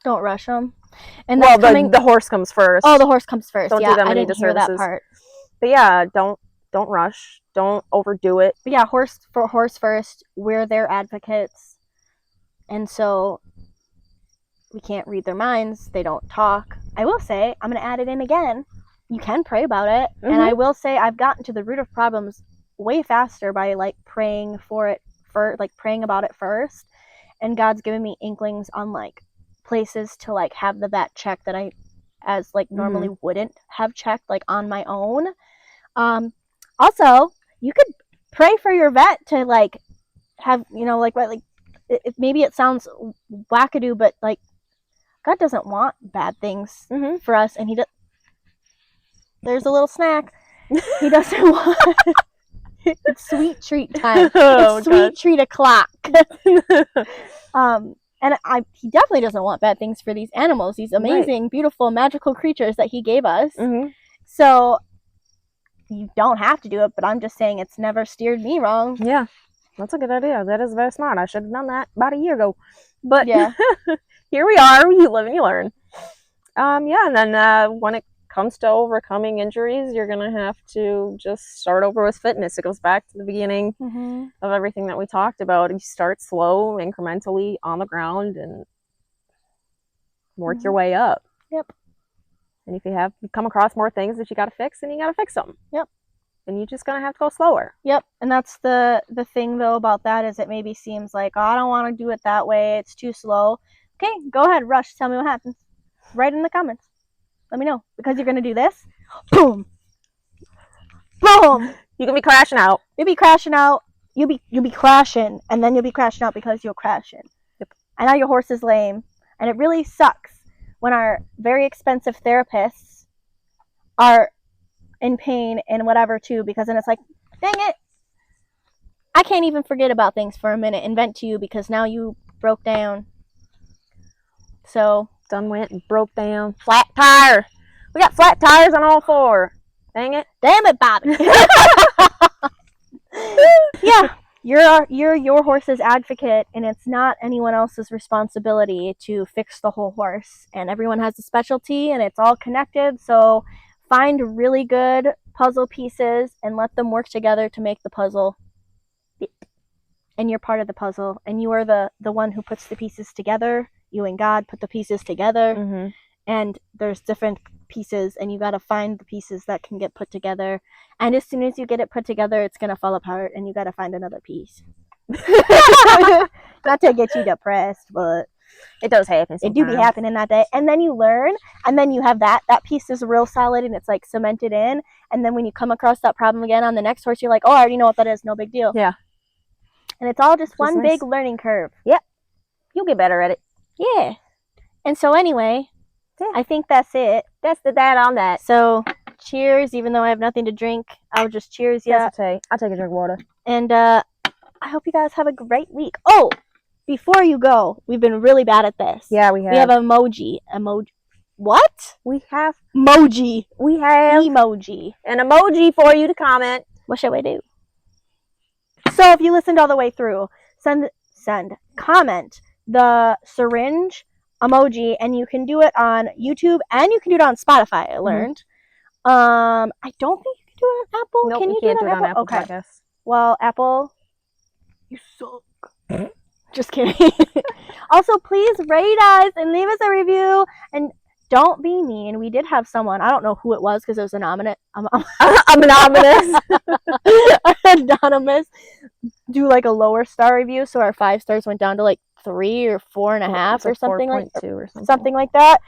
Don't rush them. And the horse comes first. Oh, the horse comes first. Don't do them any disservices. Hear that part. But yeah, don't rush. Don't overdo it. But yeah, horse first. We're their advocates, and so we can't read their minds. They don't talk. I will say, I'm going to add it in again. You can pray about it. And I will say I've gotten to the root of problems way faster by like praying praying about it first. And God's given me inklings on like places to like have the vet check that I as like normally wouldn't have checked like on my own. Also, you could pray for your vet to like have, maybe it sounds wackadoo, but like God doesn't want bad things for us, and there's a little snack. He doesn't want. It's sweet treat time. It's sweet treat o'clock. And he definitely doesn't want bad things for these animals, these amazing, beautiful, magical creatures that he gave us. So you don't have to do it, but I'm just saying it's never steered me wrong. Yeah, that's a good idea. That is very smart. I should have done that about a year ago. But yeah. Here we are. You live and you learn. And then when it comes to overcoming injuries, you're going to have to just start over with fitness. It goes back to the beginning of everything that we talked about. You start slow, incrementally on the ground, and work your way up. Yep. And if you come across more things that you got to fix, then you got to fix them. Yep. And you're just going to have to go slower. Yep. And that's the thing, though, about that is it maybe seems like, oh, I don't want to do it that way. It's too slow. Okay, go ahead, rush. Tell me what happens. Write in the comments. Let me know. Because you're going to do this. Boom. Boom! You can be crashing out. You'll be crashing out. You'll be crashing, and then you'll be crashing out because you're crashing. Yep. And now your horse is lame. And it really sucks when our very expensive therapists are in pain and whatever too, because then it's like, dang it, I can't even forget about things for a minute and vent to you because now you broke down. So Done went and broke down. Flat tire. We got flat tires on all four. Dang it. damn it, Bobby. Yeah, you're your horse's advocate, and it's not anyone else's responsibility to fix the whole horse. And everyone has a specialty, and it's all connected. So find really good puzzle pieces and let them work together to make the puzzle. And you're part of the puzzle, and you are the one who puts the pieces together. You and God put the pieces together, Mm-hmm. and there's different pieces, and you got to find the pieces that can get put together. And as soon as you get it put together, it's going to fall apart, and you got to find another piece. Not to get you depressed, but It does happen it do be happening that day. And then you learn, and then you have that piece is real solid, and it's like cemented in. And then when you come across that problem again on the next horse, you're like, oh, I already know what that is. No big deal. Yeah. And it's all just one nice. big learning curve. You'll get better at it. Yeah. And so anyway, Yeah. I think that's it. That's the that on that. So cheers, even though I have nothing to drink. I'll just cheers you. Yes, I'll take a drink of water. And I hope you guys have a great week. Oh, before you go, we've been really bad at this. Yeah, we have. We have emoji. What? We have Emoji. We have Emoji. an emoji for you to comment. What should we do? So if you listened all the way through, comment the syringe emoji, and you can do it on YouTube and you can do it on Spotify. I learned. I don't think you can do it on Apple. Nope, Can you can't do it on Apple? Okay. Podcasts. Well, Apple, you suck. Just kidding. Also, please rate us and leave us a review. And don't be mean. We did have someone, I don't know who it was because it was anonymous. Anonymous. Do like a lower star review. So our 5 stars went down to like 3 or 4.5 or something like 4.2 or something like that.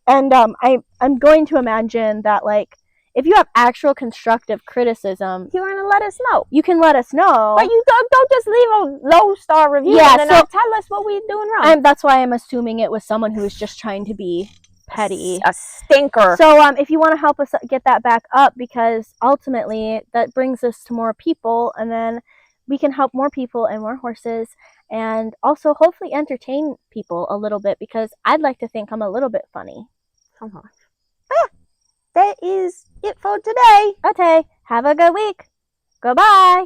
And I'm going to imagine that, like, if you have actual constructive criticism, You want to let us know. you can let us know. But you don't just leave a low star review Yeah, and then so- not tell us what we're doing wrong. That's why I'm assuming it was someone who was just trying to be petty. A stinker. So if you want to help us get that back up, because ultimately that brings us to more people, and then we can help more people and more horses, and also hopefully entertain people a little bit, because I'd like to think I'm a little bit funny. Come on. That is it for today. Okay, have a good week. Goodbye.